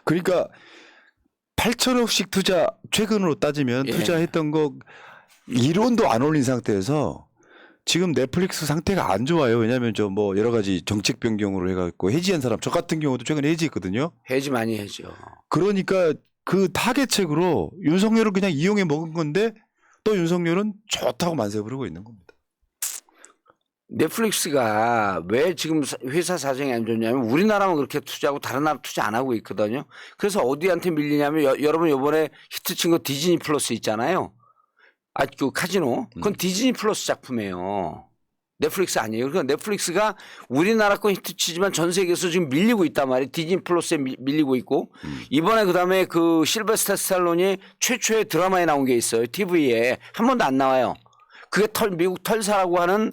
[SPEAKER 1] 그러니까 8천억씩 투자, 최근으로 따지면
[SPEAKER 2] 예.
[SPEAKER 1] 투자했던 거 1원도 안 올린 상태에서 지금 넷플릭스 상태가 안 좋아요. 왜냐하면 저 뭐 여러 가지 정책 변경으로 해갖고 해지한 사람, 저 같은 경우도 최근에 해지했거든요.
[SPEAKER 2] 해지 많이 해죠.
[SPEAKER 1] 그러니까 그 타겟책으로 윤석열을 그냥 이용해 먹은 건데 또 윤석열은 좋다고 만세 부르고 있는 겁니다.
[SPEAKER 2] 넷플릭스가 왜 지금 회사 사정이 안 좋냐면 우리나라만 그렇게 투자하고 다른 나라 투자 안 하고 있거든요. 그래서 어디한테 밀리냐면 여러분 이번에 히트친 거 디즈니 플러스 있잖아요. 아, 그 카지노. 그건 디즈니 플러스 작품이에요. 넷플릭스 아니에요. 그러니까 넷플릭스가 우리나라 건 히트치지만 전 세계에서 지금 밀리고 있단 말이에요. 디즈니 플러스에 밀리고 있고 이번에 그다음에 그 실베스타 스탈론이 최초의 드라마에 나온 게 있어요. TV에 한 번도 안 나와요. 그게 미국 털사라고 하는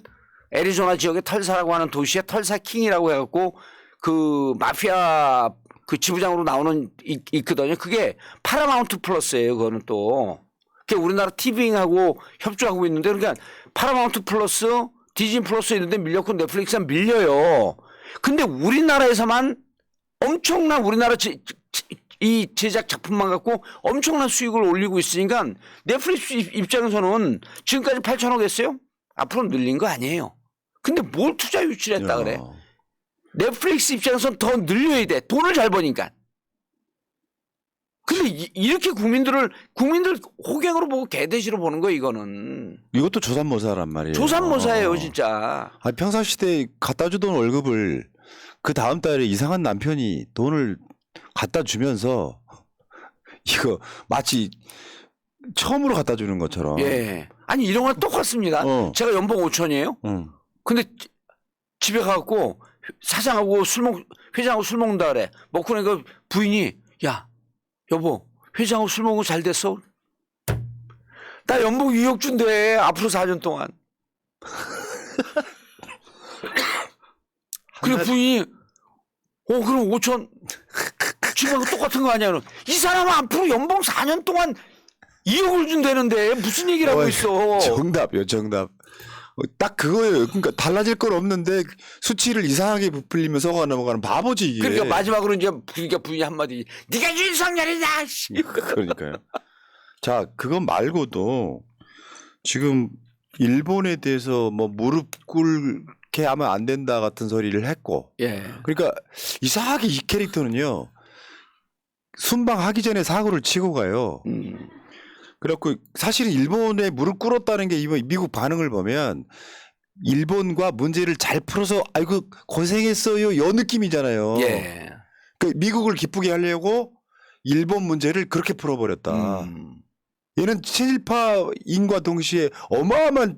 [SPEAKER 2] 애리조나 지역의 털사라고 하는 도시의 털사 킹이라고 해갖고 그 마피아 그 지부장으로 나오는 있거든요. 그게 파라마운트 플러스예요. 그거는 또. 그게 우리나라 TV하고 협조하고 있는데 그러니까 파라마운트 플러스 디즈니 플러스 있는데 밀렸고 넷플릭스가 밀려요. 근데 우리나라에서만 엄청난 우리나라 이 제작 작품만 갖고 엄청난 수익을 올리고 있으니까 넷플릭스 입장에서는 지금까지 8천억 했어요? 앞으로 늘린 거 아니에요. 근데 뭘 투자 유치를 했다 그래? 넷플릭스 입장에서는 더 늘려야 돼. 돈을 잘 버니까. 근데 이렇게 국민들 호갱으로 보고 개돼지로 보는 거 이거는.
[SPEAKER 1] 이것도 조삼모사란 말이에요.
[SPEAKER 2] 조삼모사예요 진짜.
[SPEAKER 1] 아, 평상시대에 갖다 주던 월급을 그 다음 달에 이상한 남편이 돈을 갖다 주면서 이거 마치 처음으로 갖다 주는 것처럼.
[SPEAKER 2] 예. 아니 이런 건 똑같습니다. 제가 연봉 5천이에요. 근데 집에 가갖고 사장하고 회장하고 술 먹는다 그래. 먹고 나니까 부인이 야 여보 회장하고 술 먹은 거 잘 됐어? 나 연봉 2억 준대 앞으로 4년 동안. 그래 부인이 그럼 5천 지금 똑같은 거 아니야? 이 사람은 앞으로 연봉 4년 동안 2억을 준다는데 무슨 얘기를 하고 있어?
[SPEAKER 1] 정답이요, 정답. 딱 그거예요. 그러니까 달라질 건 없는데 수치를 이상하게 부풀리며 서가 넘어가는 바보지 이게.
[SPEAKER 2] 그러니까 마지막으로 이제 부인이 한마디 네가 윤석열이다.
[SPEAKER 1] 그러니까요. 자, 그거 말고도 지금 일본에 대해서 뭐 무릎 꿇게 하면 안 된다 같은 소리를 했고.
[SPEAKER 2] 예.
[SPEAKER 1] 그러니까 이상하게 이 캐릭터는요. 순방하기 전에 사고를 치고 가요. 그래갖고 사실은 일본에 무릎 꿇었다는 게 이번 미국 반응을 보면 일본과 문제를 잘 풀어서 아이고 고생했어요 요 느낌이잖아요.
[SPEAKER 2] 예.
[SPEAKER 1] 그 미국을 기쁘게 하려고 일본 문제를 그렇게 풀어버렸다. 얘는 친일파인과 동시에 어마어마한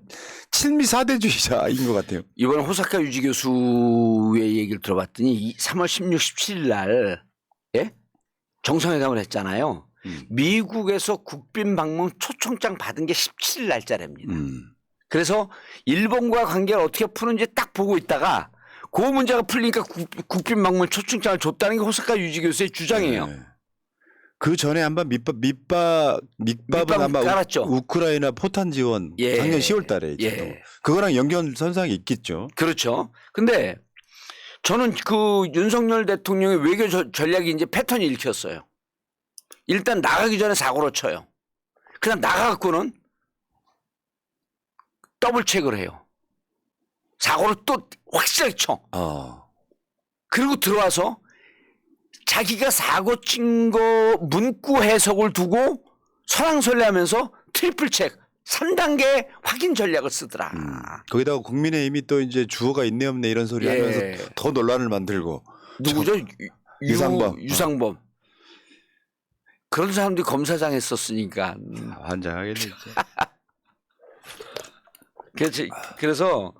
[SPEAKER 1] 친미 사대주의자인 것 같아요.
[SPEAKER 2] 이번에 호사카 유지 교수의 얘기를 들어봤더니 3월 16, 17일 날 예? 정상회담을 했잖아요. 미국에서 국빈 방문 초청장 받은 게 17일 날짜랍니다. 그래서 일본과 관계를 어떻게 푸는지 딱 보고 있다가 그 문제가 풀리니까 국빈 방문 초청장을 줬다는 게 호사카 유지 교수의 주장이에요.
[SPEAKER 1] 네. 그 전에 한번 밑밥은 아마
[SPEAKER 2] 깔았죠.
[SPEAKER 1] 우크라이나 포탄 지원
[SPEAKER 2] 예.
[SPEAKER 1] 작년 10월 달에
[SPEAKER 2] 예.
[SPEAKER 1] 그거랑 연결선상이 있겠죠.
[SPEAKER 2] 그렇죠. 근데 저는 그 윤석열 대통령의 외교 전략이 이제 패턴이 읽혔어요. 일단 나가기 전에 사고를 쳐요. 그냥 나가갖고는 더블 체크를 해요. 사고를 또 확실하게 쳐. 그리고 들어와서 자기가 사고 친 거 문구 해석을 두고 설왕설래하면서 트리플 체크 3단계 확인 전략을 쓰더라.
[SPEAKER 1] 거기다가 국민의힘이 또 이제 주어가 있네 없네 이런 소리 하면서 더 논란을 만들고.
[SPEAKER 2] 누구죠?
[SPEAKER 1] 유상범.
[SPEAKER 2] 유상범. 그런 사람들이 검사장 했었으니까.
[SPEAKER 1] 환장하겠네 진짜.
[SPEAKER 2] 그래서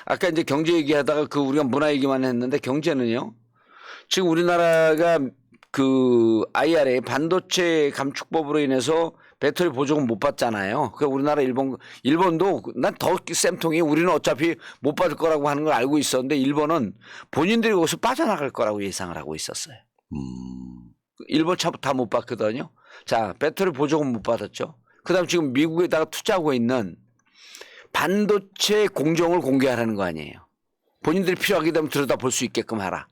[SPEAKER 2] 아까 이제 경제 얘기하다가 그 우리가 문화 얘기만 했는데 경제는요. 지금 우리나라가 그 IRA 반도체 감축법으로 인해서 배터리 보조금 못 받잖아요. 그 우리나라 일본도 난 더 쌤통이 우리는 어차피 못 받을 거라고 하는 걸 알고 있었는데 일본은 본인들이 거기서 빠져나갈 거라고 예상을 하고 있었어요. 일본 차 다 못 받거든요. 자, 배터리 보조금 못 받았죠. 그다음 지금 미국에다가 투자하고 있는 반도체 공정을 공개하라는 거 아니에요. 본인들이 필요하게 되면 들여다볼 수 있게끔 하라.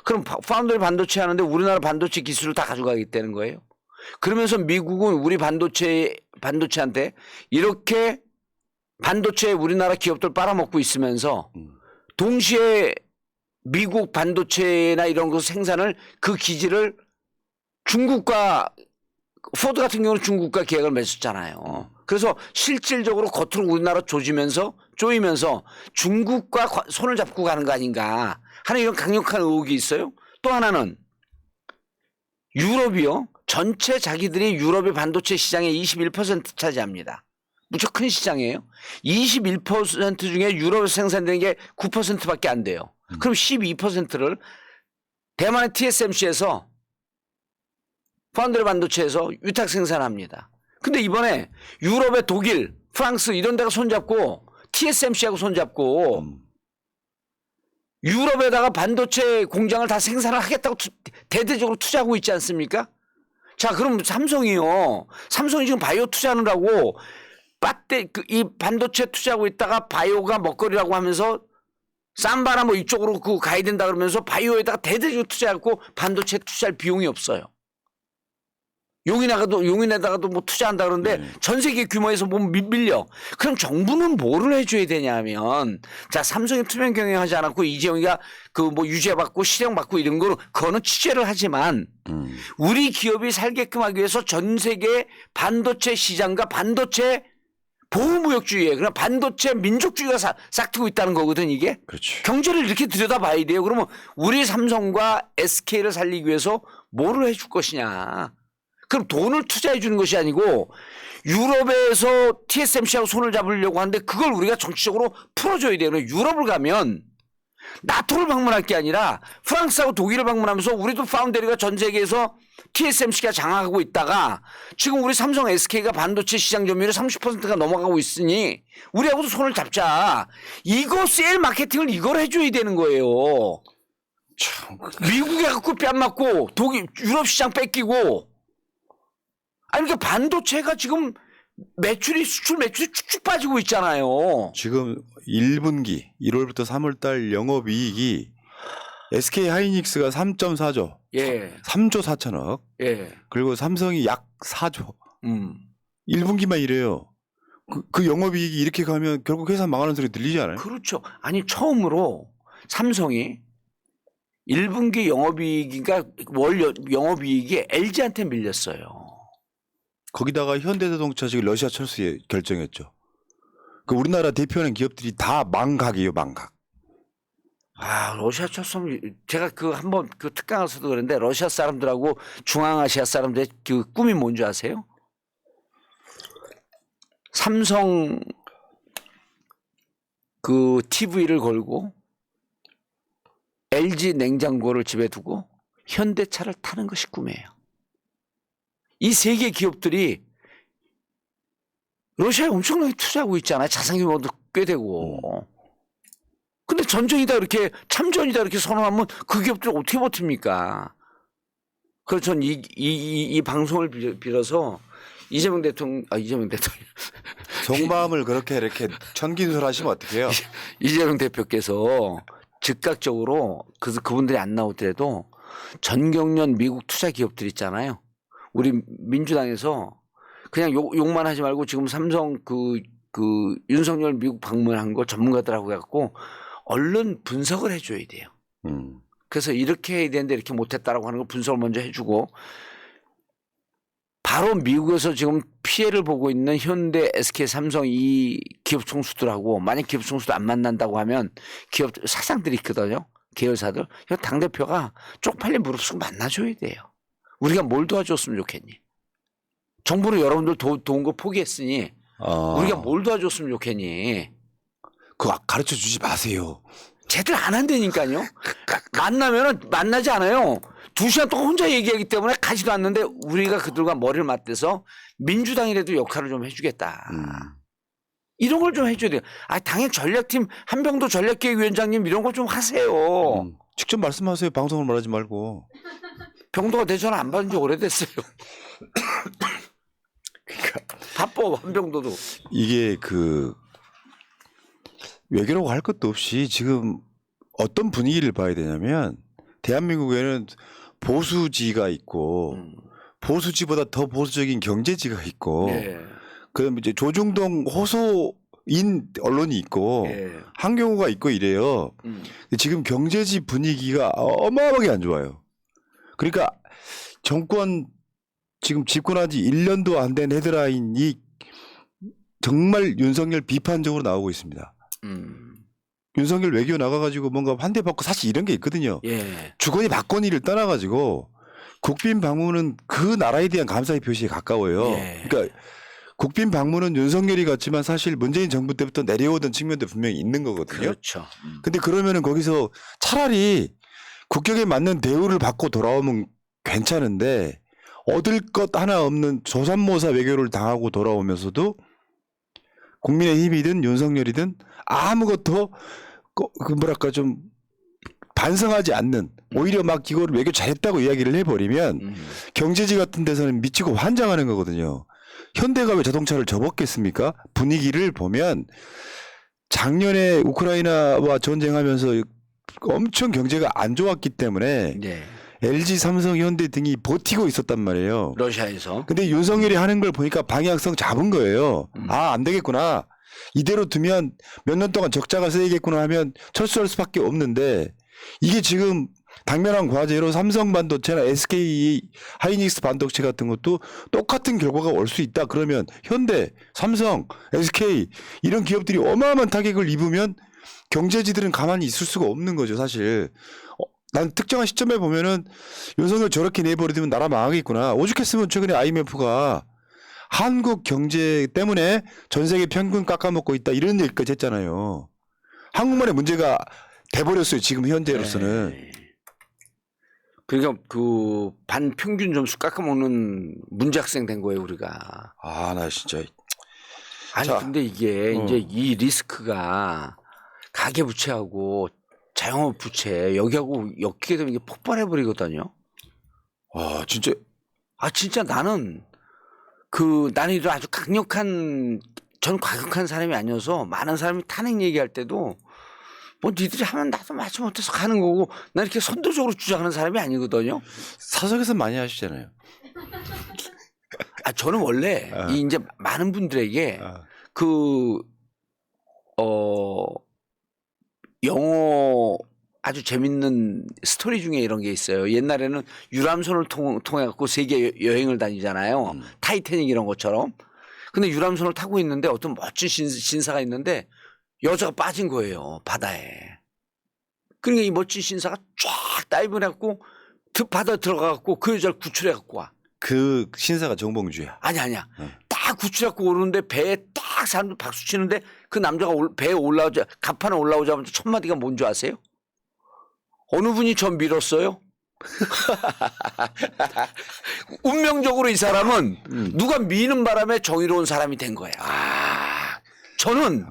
[SPEAKER 2] 그럼 파운드리 반도체 하는데 우리나라 반도체 기술을 다 가져가겠다는 거예요. 그러면서 미국은 우리 반도체한테 이렇게 반도체 우리나라 기업들 빨아먹고 있으면서 동시에 미국 반도체나 이런 거 생산을 그 기지를 중국과 포드 같은 경우는 중국과 계약을 맺었잖아요. 그래서 실질적으로 겉으로 우리나라 조이면서 중국과 손을 잡고 가는 거 아닌가 하는 이런 강력한 의혹이 있어요. 또 하나는 유럽이요. 전체 자기들이 유럽의 반도체 시장의 21% 차지합니다. 무척 큰 시장이에요. 21% 중에 유럽에서 생산되는 게 9%밖에 안 돼요. 그럼 12%를 대만의 TSMC에서 파운드리 반도체에서 위탁 생산합니다. 근데 이번에 유럽의 독일, 프랑스 이런 데가 손잡고 TSMC하고 손잡고 유럽에다가 반도체 공장을 다 생산을 하겠다고 대대적으로 투자하고 있지 않습니까? 자, 그럼 삼성이 지금 바이오 투자하느라고 이 반도체 투자하고 있다가 바이오가 먹거리라고 하면서 쌈바나 뭐 이쪽으로 가야 된다 그러면서 바이오에다가 대대적으로 투자하고 반도체 투자할 비용이 없어요. 용인에다가도 뭐 투자한다 그러는데 전 세계 규모에서 뭐 밀려. 그럼 정부는 뭐를 해줘야 되냐면, 자, 삼성이 투명 경영하지 않았고 이재용이가 그 뭐 유죄받고 실형받고 이런 거로 그거는 취재를 하지만 우리 기업이 살게끔 하기 위해서 전 세계 반도체 시장과 반도체 보호무역주의에 그냥 반도체 민족주의가 싹트고 있다는 거거든 이게.
[SPEAKER 1] 그렇지.
[SPEAKER 2] 경제를 이렇게 들여다봐야 돼요. 그러면 우리 삼성과 SK를 살리기 위해서 뭐를 해줄 것이냐. 그럼 돈을 투자해 주는 것이 아니고 유럽에서 TSMC하고 손을 잡으려고 하는데 그걸 우리가 정치적으로 풀어줘야 돼요. 유럽을 가면 나토를 방문할 게 아니라 프랑스하고 독일을 방문하면서 우리도 파운드리가 전 세계에서 TSMC가 장악하고 있다가 지금 우리 삼성 SK가 반도체 시장 점유율이 30%가 넘어가고 있으니 우리하고도 손을 잡자. 이거 세일 마케팅을 이걸 해줘야 되는 거예요.
[SPEAKER 1] 참.
[SPEAKER 2] 미국에 갖고 뺨 맞고 독일, 유럽 시장 뺏기고 아니, 그러니까 반도체가 지금 수출 매출이 쭉쭉 빠지고 있잖아요.
[SPEAKER 1] 지금 1분기 1월부터 3월달 영업이익이 SK 하이닉스가 3.4조,
[SPEAKER 2] 예.
[SPEAKER 1] 3조 4천억,
[SPEAKER 2] 예.
[SPEAKER 1] 그리고 삼성이 약 4조. 1분기만 이래요. 그 영업이익이 이렇게 가면 결국 회사 망하는 소리 들리지 않아요?
[SPEAKER 2] 그렇죠. 아니, 처음으로 삼성이 1분기 영업이익이니까 월 영업이익이 LG한테 밀렸어요.
[SPEAKER 1] 거기다가 현대자동차 지금 러시아 철수에 결정했죠. 그 우리나라 대표하는 기업들이 다 망각이에요, 망각.
[SPEAKER 2] 아, 러시아 철수 제가 한번 특강 가서도 그랬는데 러시아 사람들하고 중앙아시아 사람들의 그 꿈이 뭔지 아세요? 삼성 그 TV를 걸고 LG 냉장고를 집에 두고 현대차를 타는 것이 꿈이에요. 이 세 개 기업들이 러시아에 엄청나게 투자하고 있잖아요. 자산 규모도 꽤 되고. 근데 전쟁이다 이렇게 참전이다 이렇게 선언하면 그 기업들 어떻게 버팁니까? 그래서 전 이 방송을 빌어서 이재명 대통령
[SPEAKER 1] 속마음을 그렇게 이렇게 천긴술하시면 어떡해요?
[SPEAKER 2] 이재명 대표께서 즉각적으로 그분들이 안 나오더라도 전경련 미국 투자 기업들 있잖아요. 우리 민주당에서 그냥 욕만 하지 말고 지금 삼성 윤석열 미국 방문한 거 전문가들하고 해갖고 얼른 분석을 해줘야 돼요. 그래서 이렇게 해야 되는데 이렇게 못했다라고 하는 거 분석을 먼저 해주고 바로 미국에서 지금 피해를 보고 있는 현대, SK, 삼성 이 기업 총수들하고 만약 기업 총수도 안 만난다고 하면 기업 사장들이 있거든요. 계열사들. 당대표가 쪽팔린 무릎 쓰고 만나줘야 돼요. 우리가 뭘 도와줬으면 좋겠니? 정부로 여러분들 도운 거 포기했으니 우리가 뭘 도와줬으면 좋겠니?
[SPEAKER 1] 그거 가르쳐 주지 마세요.
[SPEAKER 2] 쟤들 안 한다니까요. 만나지 않아요. 2시간 동안 혼자 얘기하기 때문에 가지도 않는데 우리가 그들과 머리를 맞대서 민주당이라도 역할을 좀 해주겠다. 이런 걸 좀 해줘야 돼요. 당연히 전략팀 한병도 전략기획위원장님 이런 거 좀 하세요.
[SPEAKER 1] 직접 말씀하세요. 방송을 말하지 말고.
[SPEAKER 2] 병도가 대전 안 받은 지 오래됐어요.
[SPEAKER 1] 그러니까
[SPEAKER 2] 바빠 한병도도.
[SPEAKER 1] 이게 그 외교라고 할 것도 없이 지금 어떤 분위기를 봐야 되냐면 대한민국에는 보수지가 있고 보수지보다 더 보수적인 경제지가 있고
[SPEAKER 2] 네.
[SPEAKER 1] 그다음에 이제 조중동 호소인 언론이 있고
[SPEAKER 2] 네.
[SPEAKER 1] 한경우가 있고 이래요. 근데 지금 경제지 분위기가 어마어마하게 안 좋아요. 그러니까 정권 지금 집권한 지 1년도 안 된 헤드라인이 정말 윤석열 비판적으로 나오고 있습니다. 윤석열 외교 나가가지고 뭔가 환대받고 사실 이런 게 있거든요.
[SPEAKER 2] 예.
[SPEAKER 1] 주거니 받거니를 떠나가지고 국빈 방문은 그 나라에 대한 감사의 표시에 가까워요.
[SPEAKER 2] 예.
[SPEAKER 1] 그러니까 국빈 방문은 윤석열이 갔지만 사실 문재인 정부 때부터 내려오던 측면도 분명히 있는 거거든요.
[SPEAKER 2] 그렇죠.
[SPEAKER 1] 근데 그러면은 거기서 차라리 국격에 맞는 대우를 받고 돌아오면 괜찮은데 얻을 것 하나 없는 조삼모사 외교를 당하고 돌아오면서도 국민의힘이든 윤석열이든 아무것도 그 뭐랄까 좀 반성하지 않는 오히려 막 이거를 외교 잘했다고 이야기를 해버리면 경제지 같은 데서는 미치고 환장하는 거거든요. 현대가 왜 자동차를 접었겠습니까? 분위기를 보면 작년에 우크라이나와 전쟁하면서 엄청 경제가 안 좋았기 때문에
[SPEAKER 2] 네.
[SPEAKER 1] LG, 삼성, 현대 등이 버티고 있었단 말이에요.
[SPEAKER 2] 러시아에서.
[SPEAKER 1] 근데 윤석열이 하는 걸 보니까 방향성 잡은 거예요. 안 되겠구나. 이대로 두면 몇 년 동안 적자가 세이겠구나 하면 철수할 수밖에 없는데 이게 지금 당면한 과제로 삼성 반도체나 SK 하이닉스 반도체 같은 것도 똑같은 결과가 올 수 있다. 그러면 현대, 삼성, SK 이런 기업들이 어마어마한 타격을 입으면 경제지들은 가만히 있을 수가 없는 거죠, 사실. 난 특정한 시점에 보면은 윤석열 저렇게 내버려두면 나라 망하겠구나. 오죽했으면 최근에 IMF가 한국 경제 때문에 전 세계 평균 깎아먹고 있다 이런 얘기까지 했잖아요. 한국만의 문제가 돼버렸어요. 지금 현재로서는.
[SPEAKER 2] 네. 그러니까 그 반평균 점수 깎아먹는 문제학생 된 거예요 우리가.
[SPEAKER 1] 아, 나 진짜.
[SPEAKER 2] 아니
[SPEAKER 1] 자,
[SPEAKER 2] 근데 이게 이제 이 리스크가 가계부채하고 자영업 부채 여기하고 엮이게 되면 이게 폭발해 버리거든요.
[SPEAKER 1] 와, 진짜.
[SPEAKER 2] 진짜 나는 나는 이런 아주 강력한 전 과격한 사람이 아니어서 많은 사람이 탄핵 얘기할 때도 뭐 니들이 하면 나도 마치 못해서 가는 거고 난 이렇게 선도적으로 주장하는 사람이 아니거든요.
[SPEAKER 1] 사석에서 많이 하시잖아요.
[SPEAKER 2] 저는 원래 이 이제 많은 분들에게 영어 아주 재밌는 스토리 중에 이런 게 있어요. 옛날에는 유람선을 통해 갖고 세계 여행을 다니잖아요. 타이타닉 이런 것처럼. 근데 유람선을 타고 있는데 어떤 멋진 신사가 있는데 여자가 빠진 거예요. 바다에. 그러니까 이 멋진 신사가 쫙 다이브를 해갖고 바다에 들어가갖고 그 여자를 구출해갖고 와.
[SPEAKER 1] 그 신사가 정봉주야.
[SPEAKER 2] 아니야. 딱 구출해갖고 오르는데 배에 딱 사람들 박수 치는데 그 남자가 배에 올라오자 갑판에 올라오자마자 첫 마디가 뭔지 아세요? 어느 분이 전 밀었어요? 운명적으로 이 사람은 누가 미는 바람에 정의로운 사람이 된 거야. 저는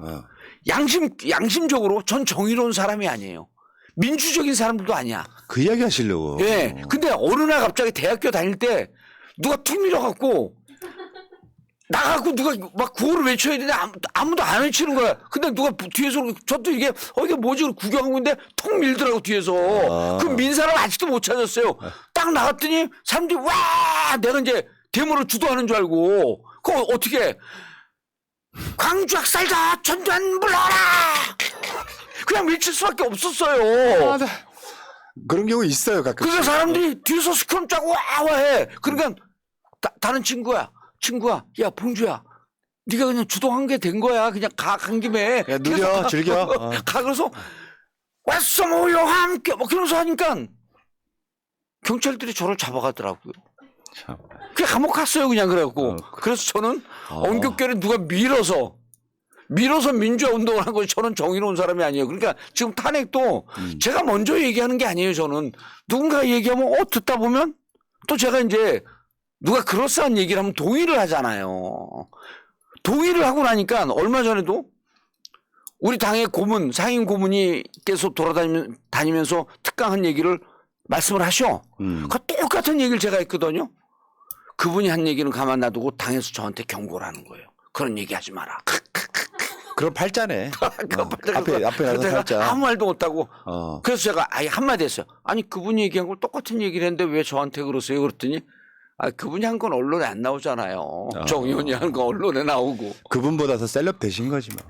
[SPEAKER 2] 양심적으로 전 정의로운 사람이 아니에요. 민주적인 사람들도 아니야.
[SPEAKER 1] 그 이야기 하시려고.
[SPEAKER 2] 예. 근데 어느 날 갑자기 대학교 다닐 때 누가 툭 밀어갖고 나가고 누가 막 구호를 외쳐야 되는데 아무도 안 외치는 거야. 근데 누가 뒤에서 저도 이게 이게 뭐지 구경하고 있는데 톡 밀더라고 뒤에서. 그 민 사람 아직도 못 찾았어요. 딱 나갔더니 사람들이 와 내가 이제 데모를 주도하는 줄 알고 그거 어떻게 광주 학살자 전두환 불러라 그냥 밀칠 수밖에 없었어요.
[SPEAKER 1] 그런 경우 있어요 가끔.
[SPEAKER 2] 그래서 사람들이 뒤에서 스크럼 짜고 와 해. 그러니까 다른 친구야 야 봉주야 네가 그냥 주동한 게 된 거야. 그냥 간 김에
[SPEAKER 1] 야, 누려 즐겨.
[SPEAKER 2] 가 그래서 왔어 모여 함께 뭐 그러면서 하니까 경찰들이 저를 잡아가더라고요. 그냥 감옥 갔어요 그냥 그래갖고. 그래서 저는 엄격결에 누가 밀어서 밀어서 민주화 운동을 한 거지 저는 정의로운 사람이 아니에요. 그러니까 지금 탄핵도 제가 먼저 얘기하는 게 아니에요. 저는 누군가 얘기하면 듣다 보면 또 제가 이제 누가 그럴싸한 얘기를 하면 동의를 하잖아요. 동의를 하고 나니까 얼마 전에도 우리 당의 고문, 상임 고문이께서 돌아다니면서 특강한 얘기를 말씀을 하셔. 그 똑같은 얘기를 제가 했거든요. 그분이 한 얘기는 가만 놔두고 당에서 저한테 경고를 하는 거예요. 그런 얘기 하지 마라.
[SPEAKER 1] 그럼 팔자네. 앞에 나서
[SPEAKER 2] 내가
[SPEAKER 1] 팔자.
[SPEAKER 2] 아무 말도 못하고. 그래서 제가 아예 한마디 했어요. 아니 그분이 얘기한 걸 똑같은 얘기를 했는데 왜 저한테 그러세요? 그랬더니 그분이 한 건 언론에 안 나오잖아요. 정 의원이 한 건 언론에 나오고.
[SPEAKER 1] 그분보다 더 셀럽 되신 거지 뭐.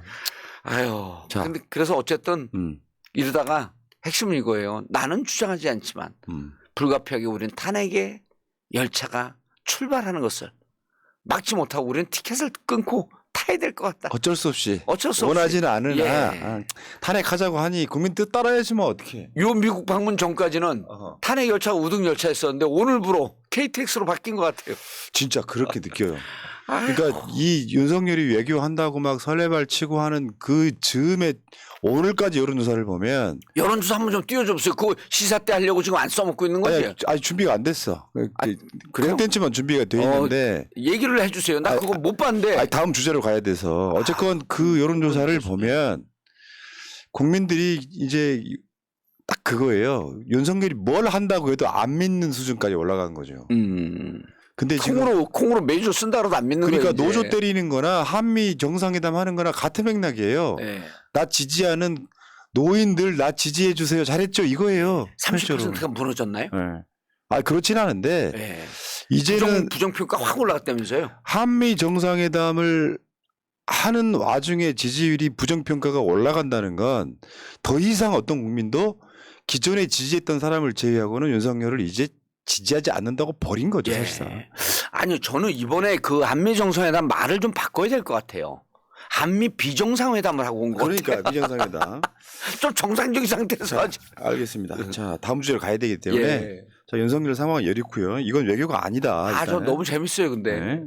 [SPEAKER 2] 아유. 근데 그래서 어쨌든 이러다가 핵심은 이거예요. 나는 주장하지 않지만 불가피하게 우리는 탄핵의 열차가 출발하는 것을 막지 못하고 우리는 티켓을 끊고 타야 될 것 같다.
[SPEAKER 1] 어쩔 수 없이.
[SPEAKER 2] 어쩔 수 없이.
[SPEAKER 1] 원하지는 않으나
[SPEAKER 2] 예.
[SPEAKER 1] 탄핵하자고 하니 국민 뜻 따라야지 뭐 어떻게.
[SPEAKER 2] 요 미국 방문 전까지는 탄핵 열차가 우등 열차였었는데 오늘부로 KTX로 바뀐 것 같아요.
[SPEAKER 1] 진짜 그렇게 느껴요.
[SPEAKER 2] 아이고.
[SPEAKER 1] 그러니까 이 윤석열이 외교한다고 막 설레발 치고 하는 그 즈음에 오늘까지 여론조사를 보면
[SPEAKER 2] 여론조사 한번 좀 띄워줘보세요. 그거 시사 때 하려고 지금 안 써먹고 있는 거지?
[SPEAKER 1] 아니 준비가 안 됐어.
[SPEAKER 2] 그래요?
[SPEAKER 1] 콘텐츠만 준비가 돼 있는데
[SPEAKER 2] 얘기를 해주세요. 나 그거 못 봤는데.
[SPEAKER 1] 다음 주제로 가야 돼서 어쨌건 그 여론조사를 보면 국민들이 이제 딱 그거예요. 윤석열이 뭘 한다고 해도 안 믿는 수준까지 올라간 거죠. 근데 지금
[SPEAKER 2] 콩으로 매주 쓴다 그래도 안 믿는 거예요.
[SPEAKER 1] 그러니까 노조 때리는 거나 한미 정상회담 하는 거나 같은 맥락이에요.
[SPEAKER 2] 네.
[SPEAKER 1] 나 지지하는 노인들 나 지지해 주세요. 잘했죠 이거예요.
[SPEAKER 2] 30%가 무너졌나요?
[SPEAKER 1] 네. 그렇진 않은데
[SPEAKER 2] 네.
[SPEAKER 1] 이제는
[SPEAKER 2] 부정평가 확 올라갔다면서요?
[SPEAKER 1] 한미 정상회담을 하는 와중에 지지율이 부정평가가 올라간다는 건 더 이상 어떤 국민도 기존에 지지했던 사람을 제외하고는 윤석열을 이제 지지하지 않는다고 버린 거죠, 사실상.
[SPEAKER 2] 아니요, 저는 이번에 그 한미 정상회담 말을 좀 바꿔야 될 것 같아요. 한미 비정상회담을 하고 온 거.
[SPEAKER 1] 그러니까 비정상회담.
[SPEAKER 2] 좀 정상적인 상태에서 하지.
[SPEAKER 1] 알겠습니다. 자, 다음 주제로 가야 되기 때문에
[SPEAKER 2] 예.
[SPEAKER 1] 자, 윤석열 상황은 여리고요. 이건 외교가 아니다.
[SPEAKER 2] 저 너무 재밌어요, 근데.
[SPEAKER 1] 네.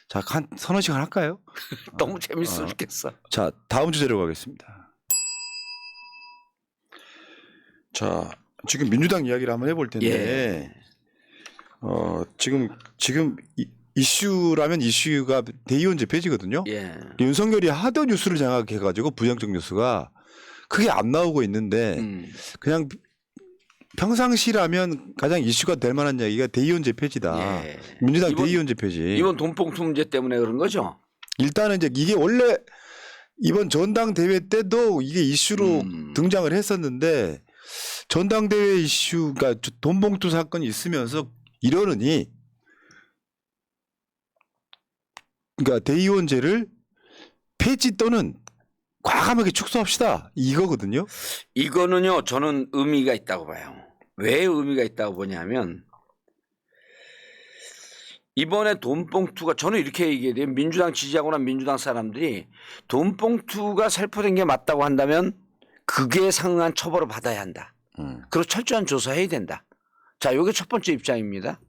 [SPEAKER 1] 자, 한 서너 시간 할까요?
[SPEAKER 2] 너무 재밌어 죽겠어.
[SPEAKER 1] 자, 다음 주제로 가겠습니다. 자, 지금 민주당 이야기를 한번 해볼 텐데, 지금 이슈라면 이슈가 대의원제 폐지거든요.
[SPEAKER 2] 예.
[SPEAKER 1] 윤석열이 하도 뉴스를 장악해가지고 부정적 뉴스가 크게 안 나오고 있는데, 그냥 평상시라면 가장 이슈가 될 만한 이야기가 대의원제 폐지다.
[SPEAKER 2] 예.
[SPEAKER 1] 민주당 대의원제 폐지.
[SPEAKER 2] 이번 돈봉투 문제 때문에 그런 거죠?
[SPEAKER 1] 일단은 이제 이게 원래 이번 전당대회 때도 이게 이슈로 등장을 했었는데, 전당대회 이슈가 돈봉투 사건이 있으면서 이러느니 그러니까 대의원제를 폐지 또는 과감하게 축소합시다 이거거든요.
[SPEAKER 2] 이거는요 저는 의미가 있다고 봐요. 왜 의미가 있다고 보냐면 이번에 돈봉투가 저는 이렇게 얘기해야 돼요. 민주당 지지하거나 민주당 사람들이 돈봉투가 살포된 게 맞다고 한다면 그게 상응한 처벌을 받아야 한다. 그리고 철저한 조사해야 된다. 자, 이게 첫 번째 입장입니다.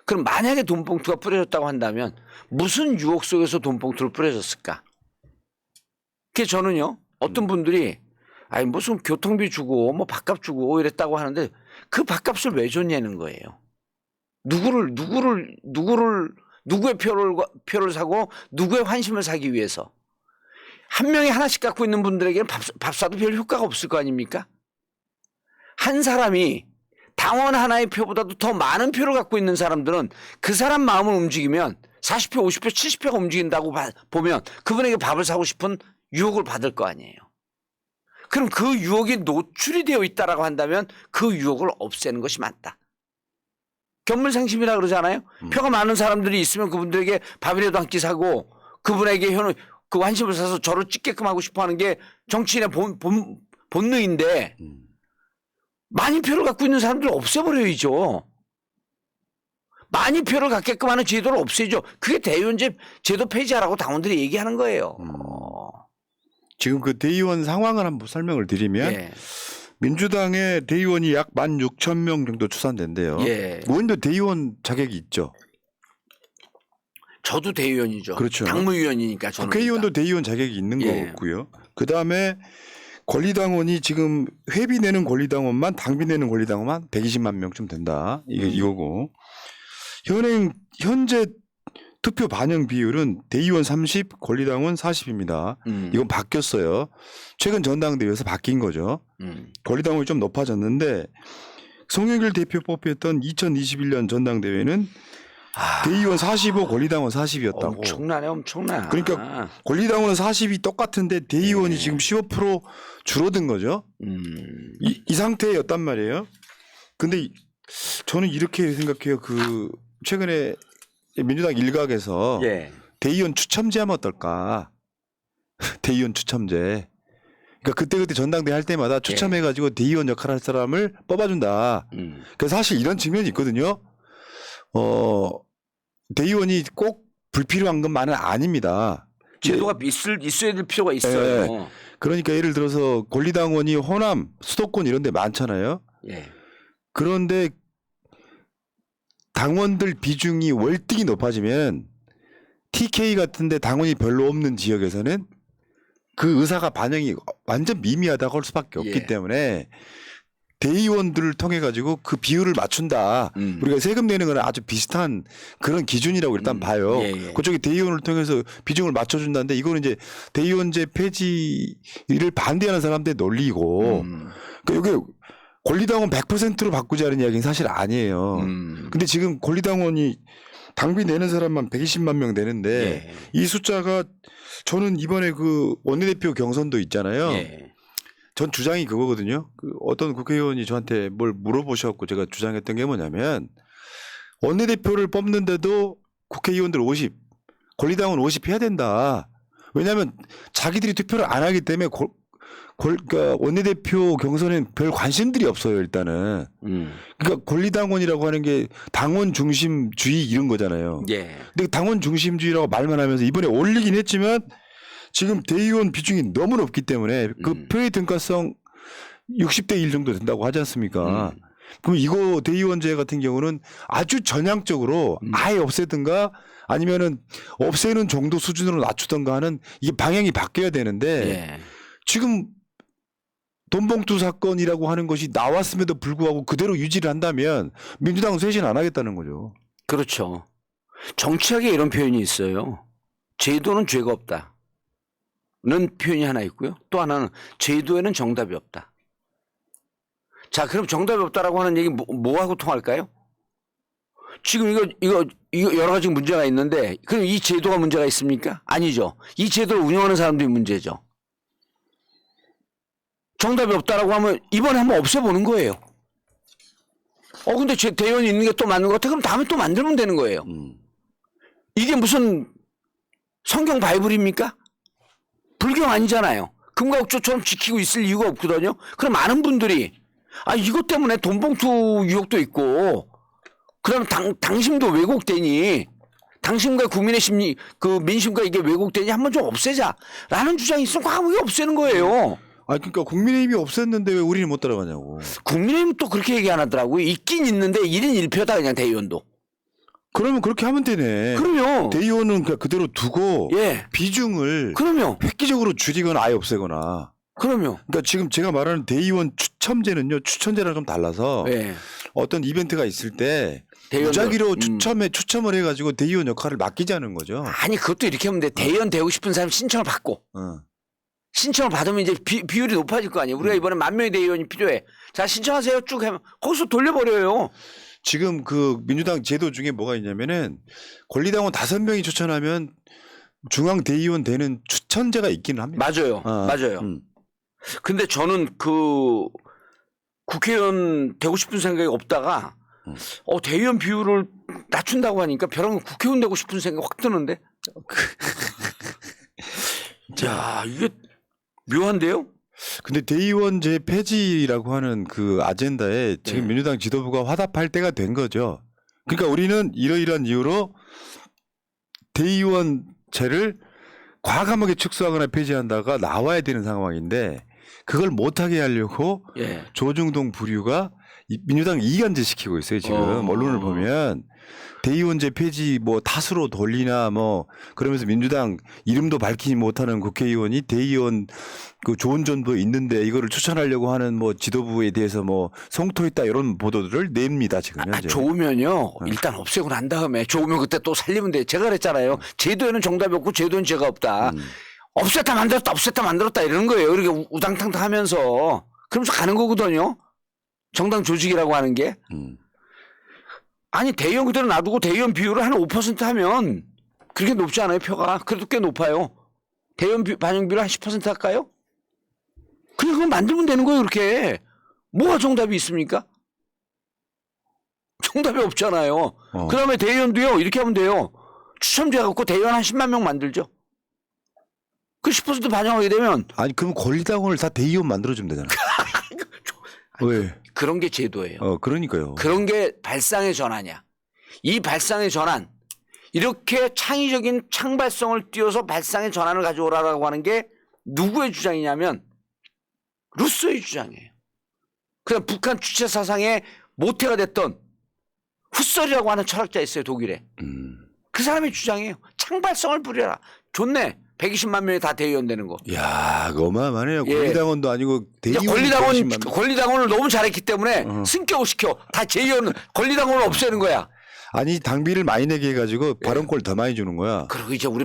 [SPEAKER 2] 그럼 만약에 돈봉투가 뿌려졌다고 한다면 무슨 유혹 속에서 돈봉투를 뿌려졌을까? 그게 저는요 어떤 분들이 아니 무슨 교통비 주고 뭐 밥값 주고 이랬다고 하는데 그 밥값을 왜 줬냐는 거예요. 누구의 표를 사고 누구의 환심을 사기 위해서 한 명이 하나씩 갖고 있는 분들에게는 밥 사도 별 효과가 없을 거 아닙니까? 한 사람이 당원 하나의 표보다도 더 많은 표를 갖고 있는 사람들은 그 사람 마음을 움직이면 40표, 50표, 70표가 움직인다고 보면 그분에게 밥을 사고 싶은 유혹을 받을 거 아니에요. 그럼 그 유혹이 노출이 되어 있다라고 한다면 그 유혹을 없애는 것이 맞다. 견물상심이라 그러잖아요. 표가 많은 사람들이 있으면 그분들에게 밥이라도 한 끼 사고 그분에게 그 환심을 사서 저를 찍게끔 하고 싶어 하는 게 정치인의 본능인데 많이 표를 갖고 있는 사람들을 없애버려야죠. 많이 표를 갖게끔 하는 제도를 없애죠. 그게 대의원제 제도 폐지하라고 당원들이 얘기하는 거예요.
[SPEAKER 1] 지금 그 대의원 상황을 한번 설명을 드리면
[SPEAKER 2] 예.
[SPEAKER 1] 민주당의 대의원이 약 16,000명 정도 추산된대요.
[SPEAKER 2] 예.
[SPEAKER 1] 의원도 대의원 자격이 있죠.
[SPEAKER 2] 저도 대의원이죠.
[SPEAKER 1] 그렇죠.
[SPEAKER 2] 당무위원이니까 저는.
[SPEAKER 1] 국회의원도
[SPEAKER 2] 일단.
[SPEAKER 1] 대의원 자격이 있는
[SPEAKER 2] 예.
[SPEAKER 1] 거고요. 그 다음에 권리당원이 지금 회비 내는 권리당원만 당비 내는 권리당원만 120만 명쯤 된다. 이게 이거고 현재 투표 반영 비율은 대의원 30, 권리당원 40입니다. 이건 바뀌었어요. 최근 전당대회에서 바뀐 거죠. 권리당원이 좀 높아졌는데 송영길 대표 뽑혔던 2021년 전당대회는 대의원 45, 권리당원 40이었다고.
[SPEAKER 2] 엄청나네, 엄청나.
[SPEAKER 1] 그러니까 권리당원은 40이 똑같은데 대의원이 지금 15% 줄어든 거죠. 이 상태였단 말이에요. 근데 저는 이렇게 생각해요. 그 최근에 민주당 일각에서
[SPEAKER 2] 예.
[SPEAKER 1] 대의원 추첨제하면 어떨까? 대의원 추첨제. 그러니까 그때 전당대회 할 때마다 추첨해가지고 대의원 역할을 할 사람을 뽑아준다. 그래서 사실 이런 측면이 있거든요. 대의원이 꼭 불필요한 것만은 아닙니다.
[SPEAKER 2] 제도가 있어야 될 필요가 있어요.
[SPEAKER 1] 예. 그러니까 예를 들어서 권리당원이 호남, 수도권 이런 데 많잖아요.
[SPEAKER 2] 예.
[SPEAKER 1] 그런데 당원들 비중이 월등히 높아지면 TK 같은데 당원이 별로 없는 지역에서는 그 의사가 반영이 완전 미미하다고 할 수밖에 없기
[SPEAKER 2] 예.
[SPEAKER 1] 때문에 대의원들을 통해 가지고 그 비율을 맞춘다. 우리가 세금 내는 거는 아주 비슷한 그런 기준이라고 일단 봐요.
[SPEAKER 2] 예.
[SPEAKER 1] 그쪽에 대의원을 통해서 비중을 맞춰준다는데 이거는 이제 대의원제 폐지를 반대하는 사람들의 논리고 그러니까 이게 권리당원 100%로 바꾸자는 이야기는 사실 아니에요. 근데 지금 권리당원이 당비 내는 사람만 120만 명 되는데
[SPEAKER 2] 예.
[SPEAKER 1] 이 숫자가 저는 이번에 그 원내대표 경선도 있잖아요.
[SPEAKER 2] 예.
[SPEAKER 1] 전 주장이 그거거든요. 그 어떤 국회의원이 저한테 뭘 물어보셨고 제가 주장했던 게 뭐냐면 원내대표를 뽑는데도 국회의원들 50, 권리당원 50 해야 된다. 왜냐하면 자기들이 투표를 안 하기 때문에 그러니까 원내대표 경선엔 별 관심들이 없어요. 일단은. 그러니까 권리당원이라고 하는 게 당원 중심주의 이런 거잖아요.
[SPEAKER 2] 예.
[SPEAKER 1] 근데 당원 중심주의라고 말만 하면서 이번에 올리긴 했지만 지금 대의원 비중이 너무 높기 때문에 그 표의 등가성 60대 1 정도 된다고 하지 않습니까? 그럼 이거 대의원제 같은 경우는 아주 전향적으로 아예 없애든가 아니면은 없애는 정도 수준으로 낮추든가 하는 이게 방향이 바뀌어야 되는데
[SPEAKER 2] 예.
[SPEAKER 1] 지금 돈봉투 사건이라고 하는 것이 나왔음에도 불구하고 그대로 유지를 한다면 민주당은 쇄신 안 하겠다는 거죠.
[SPEAKER 2] 그렇죠. 정치학에 이런 표현이 있어요. 제도는 죄가 없다. 는 표현이 하나 있고요. 또 하나는 제도에는 정답이 없다. 자, 그럼 정답이 없다라고 하는 얘기 뭐하고 통할까요? 지금 이거 여러 가지 문제가 있는데 그럼 이 제도가 문제가 있습니까? 아니죠. 이 제도를 운영하는 사람들이 문제죠. 정답이 없다라고 하면 이번에 한번 없애보는 거예요. 근데 제 대의원이 있는 게 또 맞는 것 같아. 그럼 다음에 또 만들면 되는 거예요. 이게 무슨 성경 바이블입니까? 불경 아니잖아요. 금과 옥조처럼 지키고 있을 이유가 없거든요. 그럼 많은 분들이 이것 때문에 돈봉투 유혹도 있고 그다음 당심도 왜곡되니 당심과 국민의 심리 그 민심과 이게 왜곡되니 한번 좀 없애자라는 주장이 있으면 과감하게 없애는 거예요.
[SPEAKER 1] 그러니까 국민의힘이 없앴는데 왜 우리는 못 따라가냐고.
[SPEAKER 2] 국민의힘은 또 그렇게 얘기 안 하더라고요. 있긴 있는데 1인 1표다 그냥 대의원도.
[SPEAKER 1] 그러면 그렇게 하면 되네.
[SPEAKER 2] 그럼요.
[SPEAKER 1] 대의원은 그냥 그대로 두고
[SPEAKER 2] 예.
[SPEAKER 1] 비중을
[SPEAKER 2] 그럼요.
[SPEAKER 1] 획기적으로 줄이거나 아예 없애거나.
[SPEAKER 2] 그럼요.
[SPEAKER 1] 그러니까 지금 제가 말하는 대의원 추첨제는요. 추천제랑 좀 달라서
[SPEAKER 2] 예.
[SPEAKER 1] 어떤 이벤트가 있을 때
[SPEAKER 2] 대의원들.
[SPEAKER 1] 무작위로 추첨을 해가지고 대의원 역할을 맡기자는 거죠.
[SPEAKER 2] 아니 그것도 이렇게 하면 돼. 대의원 되고 싶은 사람 신청을 받고. 신청을 받으면 이제 비율이 높아질 거 아니에요. 우리가 이번에 10,000명의 대의원이 필요해. 자 신청하세요 쭉 하면 거기서 돌려버려요.
[SPEAKER 1] 지금 그 민주당 제도 중에 뭐가 있냐면은 권리당원 5명이 추천하면 중앙 대의원 되는 추천제가 있기는 합니다.
[SPEAKER 2] 맞아요. 맞아요. 근데 저는 그 국회의원 되고 싶은 생각이 없다가 대의원 비율을 낮춘다고 하니까 벼랑 국회의원 되고 싶은 생각이 확 드는데. 자 이게 묘한데요?
[SPEAKER 1] 근데 대의원제 폐지라고 하는 그 아젠다에 지금 민주당 지도부가 화답할 때가 된 거죠. 그러니까 우리는 이러이러한 이유로 대의원제를 과감하게 축소하거나 폐지한다가 나와야 되는 상황인데 그걸 못하게 하려고 조중동 부류가 민주당 이간질 시키고 있어요 지금 언론을 보면. 대의원제 폐지 뭐 탓으로 돌리나 뭐 그러면서 민주당 이름도 밝히지 못하는 국회의원이 대의원 그 좋은 점도 있는데 이거를 추천하려고 하는 뭐 지도부에 대해서 뭐 성토했다 이런 보도들을 냅니다 지금 현재.
[SPEAKER 2] 좋으면요 일단 없애고 난 다음에 좋으면 그때 또 살리면 돼. 제가 그랬잖아요. 제도에는 정답이 없고 제도는 죄가 없다. 없앴다 만들었다 이러는 거예요. 이렇게 우당탕탕 하면서 그러면서 가는 거거든요. 정당 조직이라고 하는 게. 아니 대의원 그대로 놔두고 대의원 비율을 한 5% 하면 그렇게 높지 않아요 표가. 그래도 꽤 높아요. 대의원 반영 비율 한 10% 할까요? 그냥 그거 만들면 되는 거예요 그렇게. 뭐가 정답이 있습니까? 정답이 없잖아요. 그 다음에 대의원도요 이렇게 하면 돼요. 추첨제 갖고 대의원 한 10만 명 만들죠. 그 10% 반영하게 되면.
[SPEAKER 1] 아니 그럼 권리당원을 다 대의원 만들어주면 되잖아. 왜?
[SPEAKER 2] 그런 게 제도예요.
[SPEAKER 1] 그러니까요.
[SPEAKER 2] 그런 게 발상의 전환이야. 이 발상의 전환, 이렇게 창의적인 창발성을 띄워서 발상의 전환을 가져오라라고 하는 게 누구의 주장이냐면 루소의 주장이에요. 그냥 북한 주체 사상의 모태가 됐던 후설이라고 하는 철학자 있어요 독일에. 그 사람의 주장이에요. 창발성을 부려라. 좋네. 120만 명이 다 대의원 되는 거.
[SPEAKER 1] 야, 어마어마하네요. 권리당원도 아니고 대의원.
[SPEAKER 2] 권리당원을 너무 잘했기 때문에 승격시켜. 다 재의원 권리당원을 없애는 거야.
[SPEAKER 1] 아니 당비를 많이 내게 해가지고 발언권을 더 많이 주는 거야.
[SPEAKER 2] 그리고 이제 우리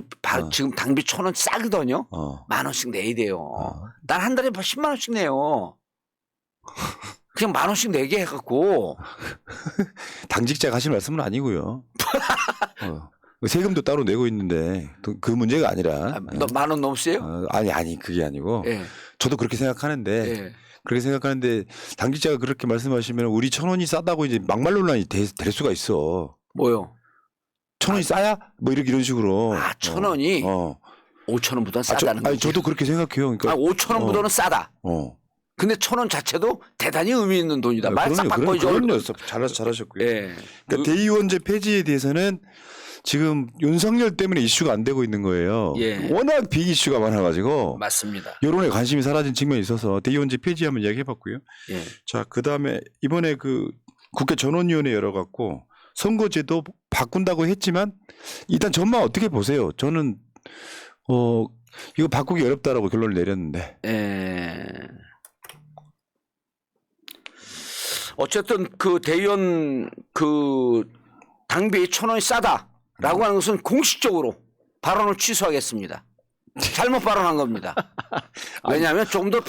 [SPEAKER 2] 지금 당비 1,000원 싸거든요. 10,000원씩 내야 돼요. 난 한 달에 10만 원씩 내요. 그냥 10,000원씩 내게 해갖고. 당직자가
[SPEAKER 1] 하신 말씀은 아니고요. 세금도 따로 내고 있는데 그 문제가 아니라.
[SPEAKER 2] 너 10,000원 넘으세요?
[SPEAKER 1] 아니 그게 아니고.
[SPEAKER 2] 예.
[SPEAKER 1] 저도 그렇게 생각하는데.
[SPEAKER 2] 예.
[SPEAKER 1] 그렇게 생각하는데 당직자가 그렇게 말씀하시면 우리 1,000원이 싸다고 이제 막말 논란이 될 수가 있어.
[SPEAKER 2] 뭐요?
[SPEAKER 1] 1,000원이 싸야? 뭐 이런 식으로.
[SPEAKER 2] 1,000원이 5,000원보다 싸다는 거죠.
[SPEAKER 1] 저도 그렇게 생각해요. 그러니까
[SPEAKER 2] 5,000원보다는 싸다. 근데 1,000원 자체도 대단히 의미 있는 돈이다. 말 싹 바꿔야죠.
[SPEAKER 1] 그럼요. 잘하셨고요.
[SPEAKER 2] 예.
[SPEAKER 1] 그러니까 대의원제 폐지에 대해서는 지금 윤석열 때문에 이슈가 안 되고 있는 거예요.
[SPEAKER 2] 예.
[SPEAKER 1] 워낙 빅 이슈가 많아가지고.
[SPEAKER 2] 맞습니다.
[SPEAKER 1] 여론의 관심이 사라진 측면이 있어서 대의원제 폐지 한번 이야기해봤고요.
[SPEAKER 2] 예.
[SPEAKER 1] 자, 그다음에 이번에 그 국회 전원위원회 열어갖고 선거제도 바꾼다고 했지만 일단 전망 어떻게 보세요? 저는 이거 바꾸기 어렵다라고 결론을 내렸는데.
[SPEAKER 2] 어쨌든 그 대의원 그 당비 1,000원이 싸다라고 하는 것은 공식적으로 발언을 취소하겠습니다. 잘못 발언한 겁니다. 왜냐하면 조금 더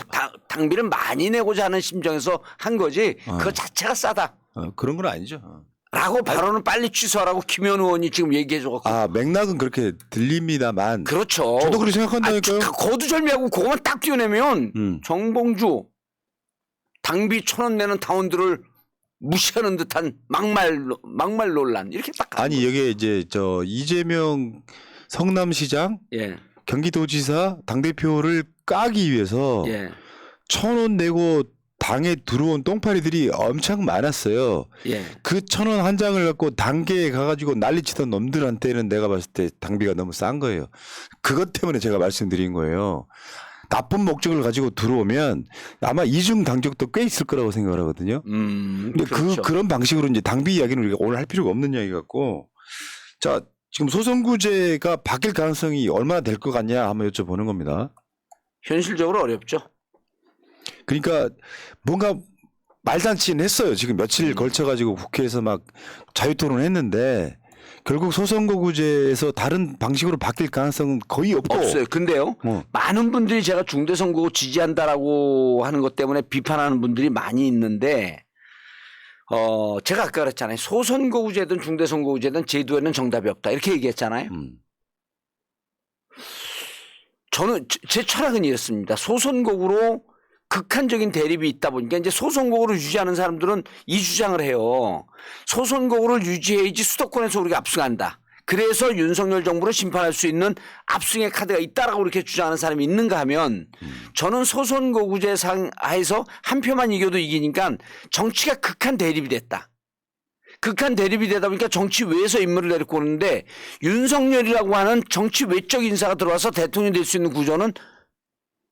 [SPEAKER 2] 당비를 많이 내고자 하는 심정에서 한 거지 그거 자체가 싸다.
[SPEAKER 1] 그런 건 아니죠.
[SPEAKER 2] 라고 발언을 빨리 취소하라고 김현 의원이 지금 얘기해 줘갖고.
[SPEAKER 1] 맥락은 그렇게 들립니다만.
[SPEAKER 2] 그렇죠.
[SPEAKER 1] 저도 그렇게 생각한다니까요.
[SPEAKER 2] 거두절미하고 그것만 딱 띄워내면 정봉주 당비 1,000원 내는 당원들을 무시하는 듯한 막말 논란 이렇게 딱.
[SPEAKER 1] 아니 여기에 이제 이재명 성남시장, 경기도지사 당대표를 까기 위해서 1,000원 내고 당에 들어온 똥파리들이 엄청 많았어요. 그 1,000원 한 장을 갖고 당계에 가가지고 난리치던 놈들한테는 내가 봤을 때 당비가 너무 싼 거예요. 그것 때문에 제가 말씀드린 거예요. 나쁜 목적을 가지고 들어오면 아마 이중 당적도 꽤 있을 거라고 생각을 하거든요. 근데
[SPEAKER 2] 그렇죠.
[SPEAKER 1] 그런 방식으로 이제 당비 이야기는 우리가 오늘 할 필요가 없는 이야기 같고. 자, 지금 소선구제가 바뀔 가능성이 얼마나 될 것 같냐 한번 여쭤보는 겁니다.
[SPEAKER 2] 현실적으로 어렵죠.
[SPEAKER 1] 그러니까 뭔가 말단치는 했어요. 지금 며칠 걸쳐가지고 국회에서 막 자유토론을 했는데 결국 소선거구제에서 다른 방식으로 바뀔 가능성은 거의 없고.
[SPEAKER 2] 없어요. 근데요. 많은 분들이 제가 중대선거구 지지한다라고 하는 것 때문에 비판하는 분들이 많이 있는데 제가 아까 그랬잖아요. 소선거구제든 중대선거구제든 제도에는 정답이 없다. 이렇게 얘기했잖아요. 저는 제 철학은 이렇습니다. 소선거구로 극한적인 대립이 있다 보니까 이제 소선거구를 유지하는 사람들은 이 주장을 해요. 소선거구를 유지해야지 수도권에서 우리가 압승한다. 그래서 윤석열 정부를 심판할 수 있는 압승의 카드가 있다라고 이렇게 주장하는 사람이 있는가 하면 저는 소선거구제 상하에서 한 표만 이겨도 이기니까 정치가 극한 대립이 됐다. 극한 대립이 되다 보니까 정치 외에서 인물을 데리고 오는데 윤석열이라고 하는 정치 외적 인사가 들어와서 대통령이 될 수 있는 구조는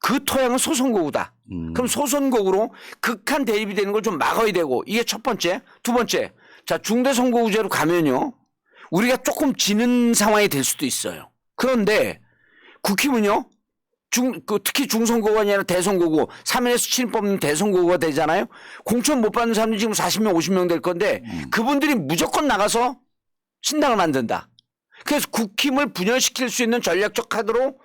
[SPEAKER 2] 그 토양은 소선거구다. 그럼 소선거구로 극한 대립이 되는 걸 좀 막아야 되고 이게 첫 번째. 두 번째. 자, 중대선거구제로 가면요. 우리가 조금 지는 상황이 될 수도 있어요. 그런데 국힘은요. 특히 중선거구가 아니라 대선거구 3인에서 7인 뽑는 대선거구가 되잖아요. 공천 못 받는 사람들이 지금 40명 50명 될 건데 그분들이 무조건 나가서 신당을 만든다. 그래서 국힘을 분열시킬 수 있는 전략적 카드로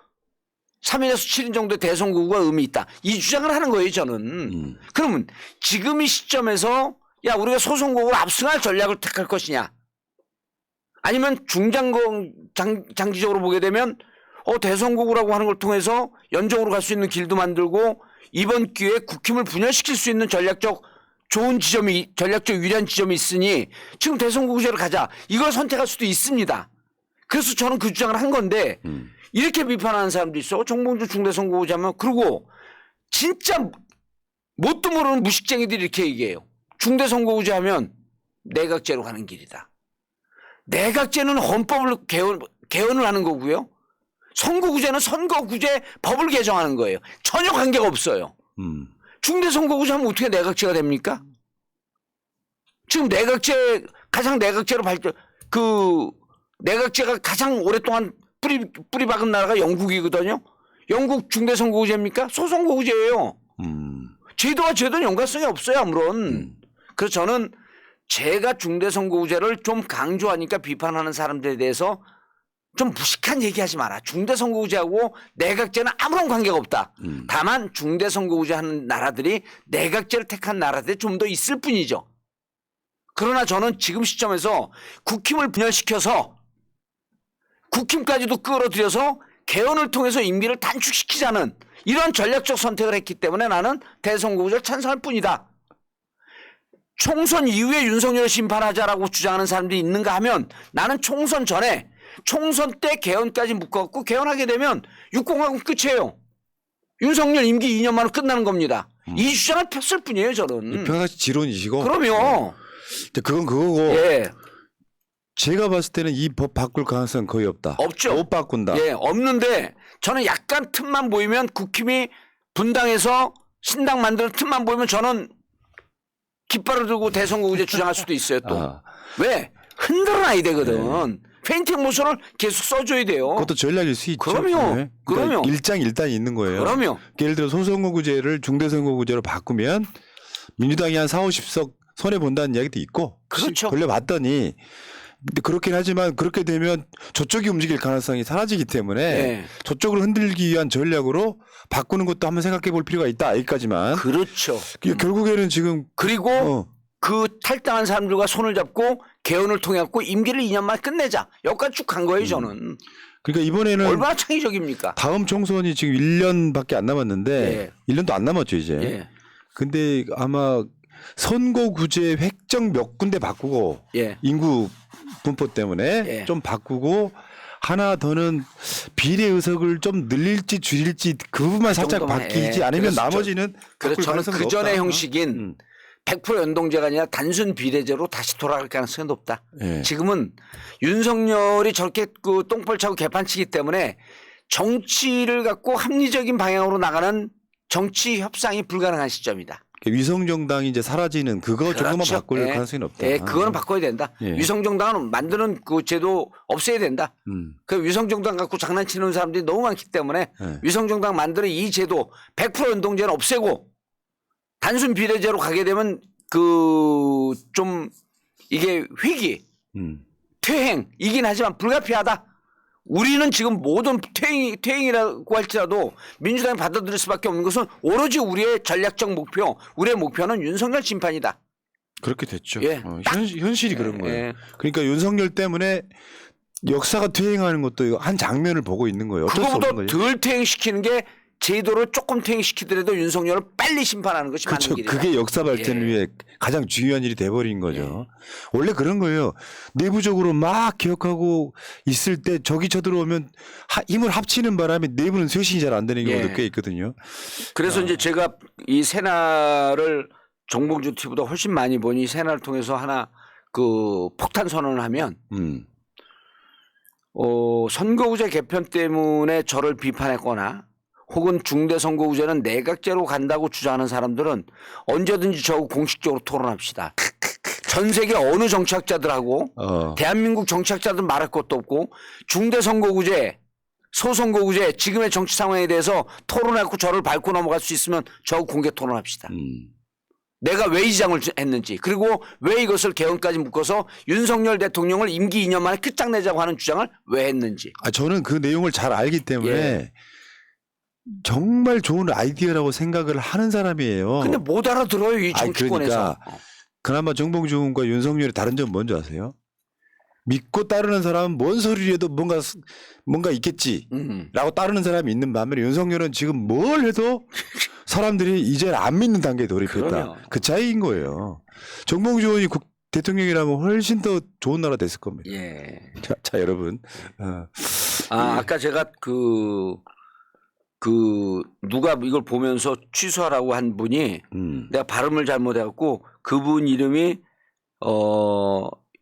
[SPEAKER 2] 3인에서 7인 정도의 대선거구가 의미 있다. 이 주장을 하는 거예요, 저는. 그러면 지금 이 시점에서 야, 우리가 소선거구로 압승할 전략을 택할 것이냐. 아니면 장기적으로 보게 되면 대선거구라고 하는 걸 통해서 연정으로 갈 수 있는 길도 만들고 이번 기회에 국힘을 분열시킬 수 있는 전략적 유리한 지점이 있으니 지금 대선거구제로 가자. 이걸 선택할 수도 있습니다. 그래서 저는 그 주장을 한 건데 이렇게 비판하는 사람도 있어. 정봉주 중대선거구제 하면 그리고 진짜 뭣도 모르는 무식쟁이들이 이렇게 얘기해요. 중대선거구제 하면 내각제로 가는 길이다. 내각제는 헌법을 개헌을 하는 거고요. 선거구제는 선거구제 법을 개정하는 거예요. 전혀 관계가 없어요. 중대선거구제 하면 어떻게 내각제가 됩니까? 지금 가장 내각제로 내각제가 가장 오랫동안 뿌리 박은 나라가 영국이거든요. 영국 중대선거구제입니까? 소선거구제예요. 제도와 제도는 연관성이 없어요, 아무런. 그래서 저는 제가 중대선거구제를 좀 강조하니까 비판하는 사람들에 대해서 좀 무식한 얘기하지 마라. 중대선거구제하고 내각제는 아무런 관계가 없다. 다만 중대선거구제 하는 나라들이 내각제를 택한 나라들이 좀 더 있을 뿐이죠. 그러나 저는 지금 시점에서 국힘을 분열시켜서 국힘까지도 끌어들여서 개헌을 통해서 임기를 단축시키자는 이런 전략적 선택을 했기 때문에 나는 대선거구제를 찬성할 뿐이다. 총선 이후에 윤석열을 심판하자라고 주장하는 사람들이 있는가 하면 나는 총선 전에 총선 때 개헌까지 묶어갖고 개헌하게 되면 육공화국 끝이에요. 윤석열 임기 2년 만에 끝나는 겁니다. 이 주장을 폈을 뿐이에요, 저는.
[SPEAKER 1] 평상시 지론이시고.
[SPEAKER 2] 그럼요.
[SPEAKER 1] 그건 그거고.
[SPEAKER 2] 예.
[SPEAKER 1] 제가 봤을 때는 이 법 바꿀 가능성은 거의 없다.
[SPEAKER 2] 없죠.
[SPEAKER 1] 못 바꾼다.
[SPEAKER 2] 예, 없는데 저는 약간 틈만 보이면 국힘이 분당해서 신당 만드는 틈만 보이면 저는 깃발을 들고 대선거구제 주장할 수도 있어요, 또. 왜? 흔들어놔야 되거든. 페인팅 모션을 계속 써줘야 돼요.
[SPEAKER 1] 그것도 전략일 수 있죠.
[SPEAKER 2] 그럼요.
[SPEAKER 1] 네.
[SPEAKER 2] 그럼요.
[SPEAKER 1] 일장일단이 있는 거예요.
[SPEAKER 2] 그럼요.
[SPEAKER 1] 예를 들어 소선거구제를 중대선거구제로 바꾸면 민주당이 한 4, 50석 손해 본다는 이야기도 있고.
[SPEAKER 2] 그렇죠.
[SPEAKER 1] 돌려봤더니 근데 그렇긴 하지만 그렇게 되면 저쪽이 움직일 가능성이 사라지기 때문에 저쪽을 흔들기 위한 전략으로 바꾸는 것도 한번 생각해 볼 필요가 있다. 여기까지만.
[SPEAKER 2] 그렇죠.
[SPEAKER 1] 결국에는 지금
[SPEAKER 2] 그리고 그 탈당한 사람들과 손을 잡고 개헌을 통해 갖고 임기를 2년 만에 끝내자. 여기까지 쭉 간 거예요, 저는.
[SPEAKER 1] 그러니까 이번에는
[SPEAKER 2] 얼마나 창의적입니까?
[SPEAKER 1] 다음 총선이 지금 1년밖에 안 남았는데 1년도 안 남았죠, 이제. 근데 아마 선거구제 획정 몇 군데 바꾸고 인구 분포 때문에 좀 바꾸고 하나 더는 비례 의석을 좀 늘릴지 줄일지 그 부분만 살짝 바뀌지 않으면 나머지는 바꿀 가능성이
[SPEAKER 2] 그 전의
[SPEAKER 1] 없다.
[SPEAKER 2] 형식인 100% 연동제가 아니라 단순 비례제로 다시 돌아갈 가능성이 높다. 지금은 윤석열이 저렇게 그 똥벌 차고 개판치기 때문에 정치를 갖고 합리적인 방향으로 나가는 정치 협상이 불가능한 시점이다.
[SPEAKER 1] 위성정당이 이제 사라지는 그거 조금만 바꿀 가능성이 없다.
[SPEAKER 2] 그거는 바꿔야 된다. 위성정당은 만드는 그 제도 없애야 된다. 그 위성정당 갖고 장난치는 사람들이 너무 많기 때문에 위성정당 만드는 이 제도 100% 연동제는 없애고 단순 비례제로 가게 되면 그 좀 이게 회기, 퇴행이긴 하지만 불가피하다. 우리는 지금 모든 퇴행이라고 할지라도 민주당이 받아들일 수밖에 없는 것은 오로지 우리의 전략적 목표, 우리의 목표는 윤석열 심판이다.
[SPEAKER 1] 그렇게 됐죠. 현실이 그런 거예요. 그러니까 윤석열 때문에 역사가 퇴행하는 것도 한 장면을 보고 있는 거예요. 어쩔 수 없는
[SPEAKER 2] 그거보다
[SPEAKER 1] 거죠.
[SPEAKER 2] 덜 퇴행시키는 게 제도를 조금 퇴행시키더라도 윤석열을 빨리 심판하는 것이
[SPEAKER 1] 그렇죠.
[SPEAKER 2] 맞는 길이다.
[SPEAKER 1] 그게 역사 발전을 위해 가장 중요한 일이 돼버린 거죠. 원래 그런 거예요. 내부적으로 막 기억하고 있을 때 적이 쳐들어오면 힘을 합치는 바람에 내부는 쇄신이 잘 안 되는 경우도 꽤 있거든요.
[SPEAKER 2] 그래서 이제 제가 이 새날을 정봉주 TV보다 훨씬 많이 보니 새날을 통해서 하나 그 폭탄 선언을 하면 선거구제 개편 때문에 저를 비판했거나 혹은 중대선거구제는 내각제로 간다고 주장하는 사람들은 언제든지 저하고 공식적으로 토론합시다. 전 세계 어느 정치학자들하고 대한민국 정치학자들 말할 것도 없고 중대선거구제, 소선거구제 지금의 정치 상황에 대해서 토론해갖고 저를 밟고 넘어갈 수 있으면 저하고 공개 토론합시다. 내가 왜 이 주장을 했는지 그리고 왜 이것을 개헌까지 묶어서 윤석열 대통령을 임기 2년 만에 끝장내자고 하는 주장을 왜 했는지.
[SPEAKER 1] 저는 그 내용을 잘 알기 때문에
[SPEAKER 2] 예.
[SPEAKER 1] 정말 좋은 아이디어라고 생각을 하는 사람이에요.
[SPEAKER 2] 근데 못 알아들어요 이 정치권에서.
[SPEAKER 1] 그러니까 그나마 정봉주 의원과 윤석열의 다른 점은 뭔지 아세요? 믿고 따르는 사람은 뭔 소리를 해도 뭔가 있겠지라고 따르는 사람이 있는 반면에 윤석열은 지금 뭘 해도 사람들이 이제 안 믿는 단계에 돌입했다.
[SPEAKER 2] 그럼요.
[SPEAKER 1] 그 차이인 거예요. 정봉주 의원이 대통령이라면 훨씬 더 좋은 나라 됐을 겁니다.
[SPEAKER 2] 예.
[SPEAKER 1] 자 여러분.
[SPEAKER 2] 아까 제가 누가 이걸 보면서 취소하라고 한 분이 내가 발음을 잘못해갖고 그분 이름이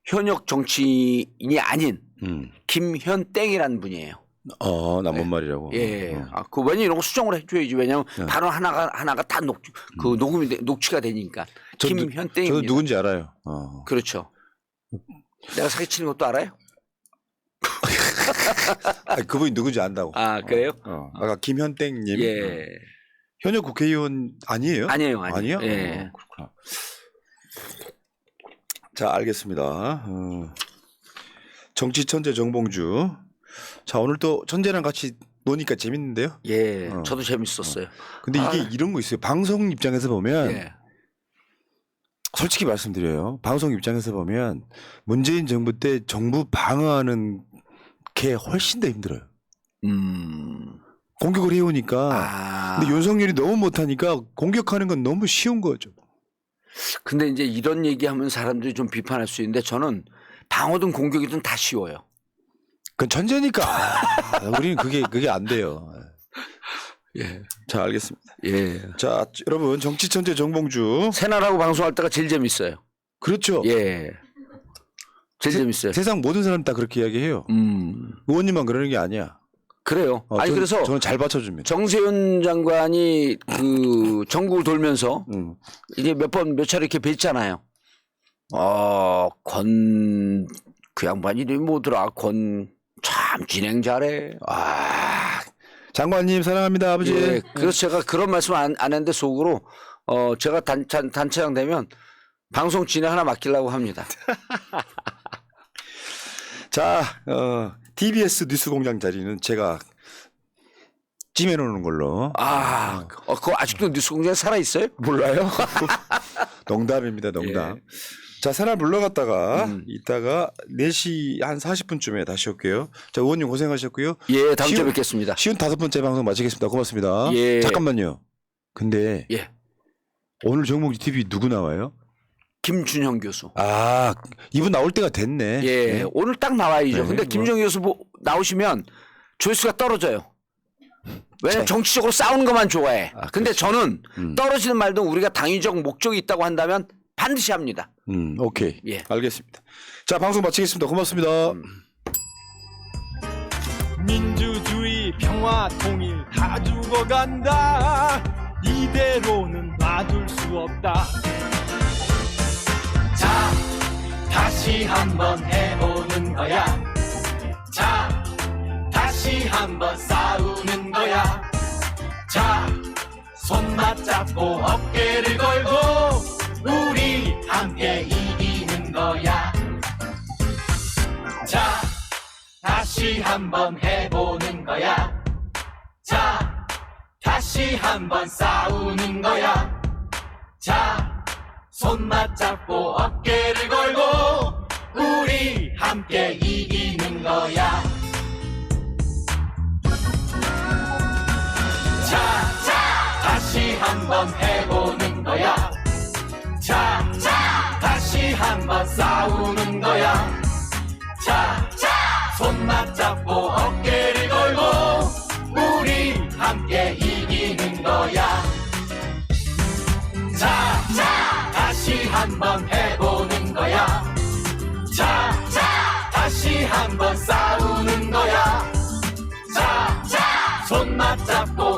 [SPEAKER 2] 현역 정치인이 아닌 김현땡이라는 분이에요.
[SPEAKER 1] 남은 말이라고.
[SPEAKER 2] 예. 그 왜냐 이런 거 수정을 해줘야지. 왜냐하면 발언 하나가 다 녹취가 되니까. 김현땡입니다.
[SPEAKER 1] 저도 누군지 알아요.
[SPEAKER 2] 그렇죠. 내가 사기치는 것도 알아요?
[SPEAKER 1] 그분이 누군지 안다고.
[SPEAKER 2] 아 그래요?
[SPEAKER 1] 아까 김현땡님.
[SPEAKER 2] 예.
[SPEAKER 1] 현역 국회의원 아니에요?
[SPEAKER 2] 아니에요.
[SPEAKER 1] 아니요?
[SPEAKER 2] 예.
[SPEAKER 1] 그렇구나. 자, 알겠습니다. 정치 천재 정봉주. 자, 오늘 또 천재랑 같이 노니까 재밌는데요?
[SPEAKER 2] 예. 저도 재밌었어요.
[SPEAKER 1] 근데 이게 이런 거 있어요. 방송 입장에서 보면
[SPEAKER 2] 예.
[SPEAKER 1] 솔직히 말씀드려요. 방송 입장에서 보면 문재인 정부 때 정부 방어하는 게 훨씬 더 힘들어요. 공격을 해오니까. 근데 윤석열이 너무 못하니까 공격하는 건 너무 쉬운 거죠.
[SPEAKER 2] 근데 이제 이런 얘기하면 사람들이 좀 비판할 수 있는데 저는 방어든 공격이든 다 쉬워요.
[SPEAKER 1] 그건 천재니까. 우리는 그게 안 돼요.
[SPEAKER 2] 예.
[SPEAKER 1] 자, 알겠습니다.
[SPEAKER 2] 예.
[SPEAKER 1] 자, 여러분 정치 천재 정봉주.
[SPEAKER 2] 새날하고 방송할 때가 제일 재밌어요.
[SPEAKER 1] 그렇죠.
[SPEAKER 2] 예. 제일 재밌어요.
[SPEAKER 1] 세상 모든 사람 다 그렇게 이야기해요. 의원님만 그러는 게 아니야.
[SPEAKER 2] 그래요. 아니 그래서
[SPEAKER 1] 저는 잘 받쳐줍니다.
[SPEAKER 2] 정세윤 장관이 그 전국을 돌면서 이제 몇 차례 이렇게 뵀잖아요. 그 양반 이름이 뭐더라? 참 진행 잘해.
[SPEAKER 1] 장관님 사랑합니다 아버지.
[SPEAKER 2] 예, 그래서 제가 그런 말씀 안 했는데 속으로 제가 단체장 되면 방송 진행 하나 맡기려고 합니다.
[SPEAKER 1] 자, TBS 뉴스공장 자리는 제가 찜해놓는 걸로.
[SPEAKER 2] 그거 아직도 뉴스공장에 살아 있어요? 몰라요.
[SPEAKER 1] 농담입니다, 농담.
[SPEAKER 2] 예.
[SPEAKER 1] 자, 새날 물러갔다가 이따가 4시 한 40분쯤에 다시 올게요. 자, 의원님 고생하셨고요.
[SPEAKER 2] 예, 다음 주에 뵙겠습니다.
[SPEAKER 1] 55번째 방송 마치겠습니다. 고맙습니다.
[SPEAKER 2] 예.
[SPEAKER 1] 잠깐만요. 근데
[SPEAKER 2] 예.
[SPEAKER 1] 오늘 정봉주 TV 누구 나와요?
[SPEAKER 2] 김준형 교수.
[SPEAKER 1] 이분 나올 때가 됐네.
[SPEAKER 2] 예,
[SPEAKER 1] 네.
[SPEAKER 2] 오늘 딱 나와야죠.
[SPEAKER 1] 네,
[SPEAKER 2] 근데 김준형 교수 나오시면 조회수가 떨어져요. 왜냐면 정치적으로 싸우는 것만 좋아해. 근데 저는 떨어지는 말도 우리가 당위적 목적이 있다고 한다면 반드시 합니다.
[SPEAKER 1] 오케이.
[SPEAKER 2] 예.
[SPEAKER 1] 알겠습니다. 자, 방송 마치겠습니다. 고맙습니다.
[SPEAKER 3] 민주주의 평화 통일 다 죽어간다. 이대로는 놔둘 수 없다.
[SPEAKER 4] 자, 다시 한번 해보는 거야. 자, 다시 한번 싸우는 거야. 자, 손 맞잡고 어깨를 걸고 우리 함께 이기는 거야. 자, 다시 한번 해보는 거야. 자, 다시 한번 싸우는 거야. 자, 손 맞잡고 어깨를 걸고 우리 함께 이기는 거야. 자, 다시 한번 해보는 거야. 자, 다시 한번 싸우는 거야. 자, 손 맞잡고 어깨를 걸고 우리 함께 이기는 거야. 자, 다시 한번 해보는 거야. 자, 다시 한번 싸우는 거야. 자, 손 맞잡고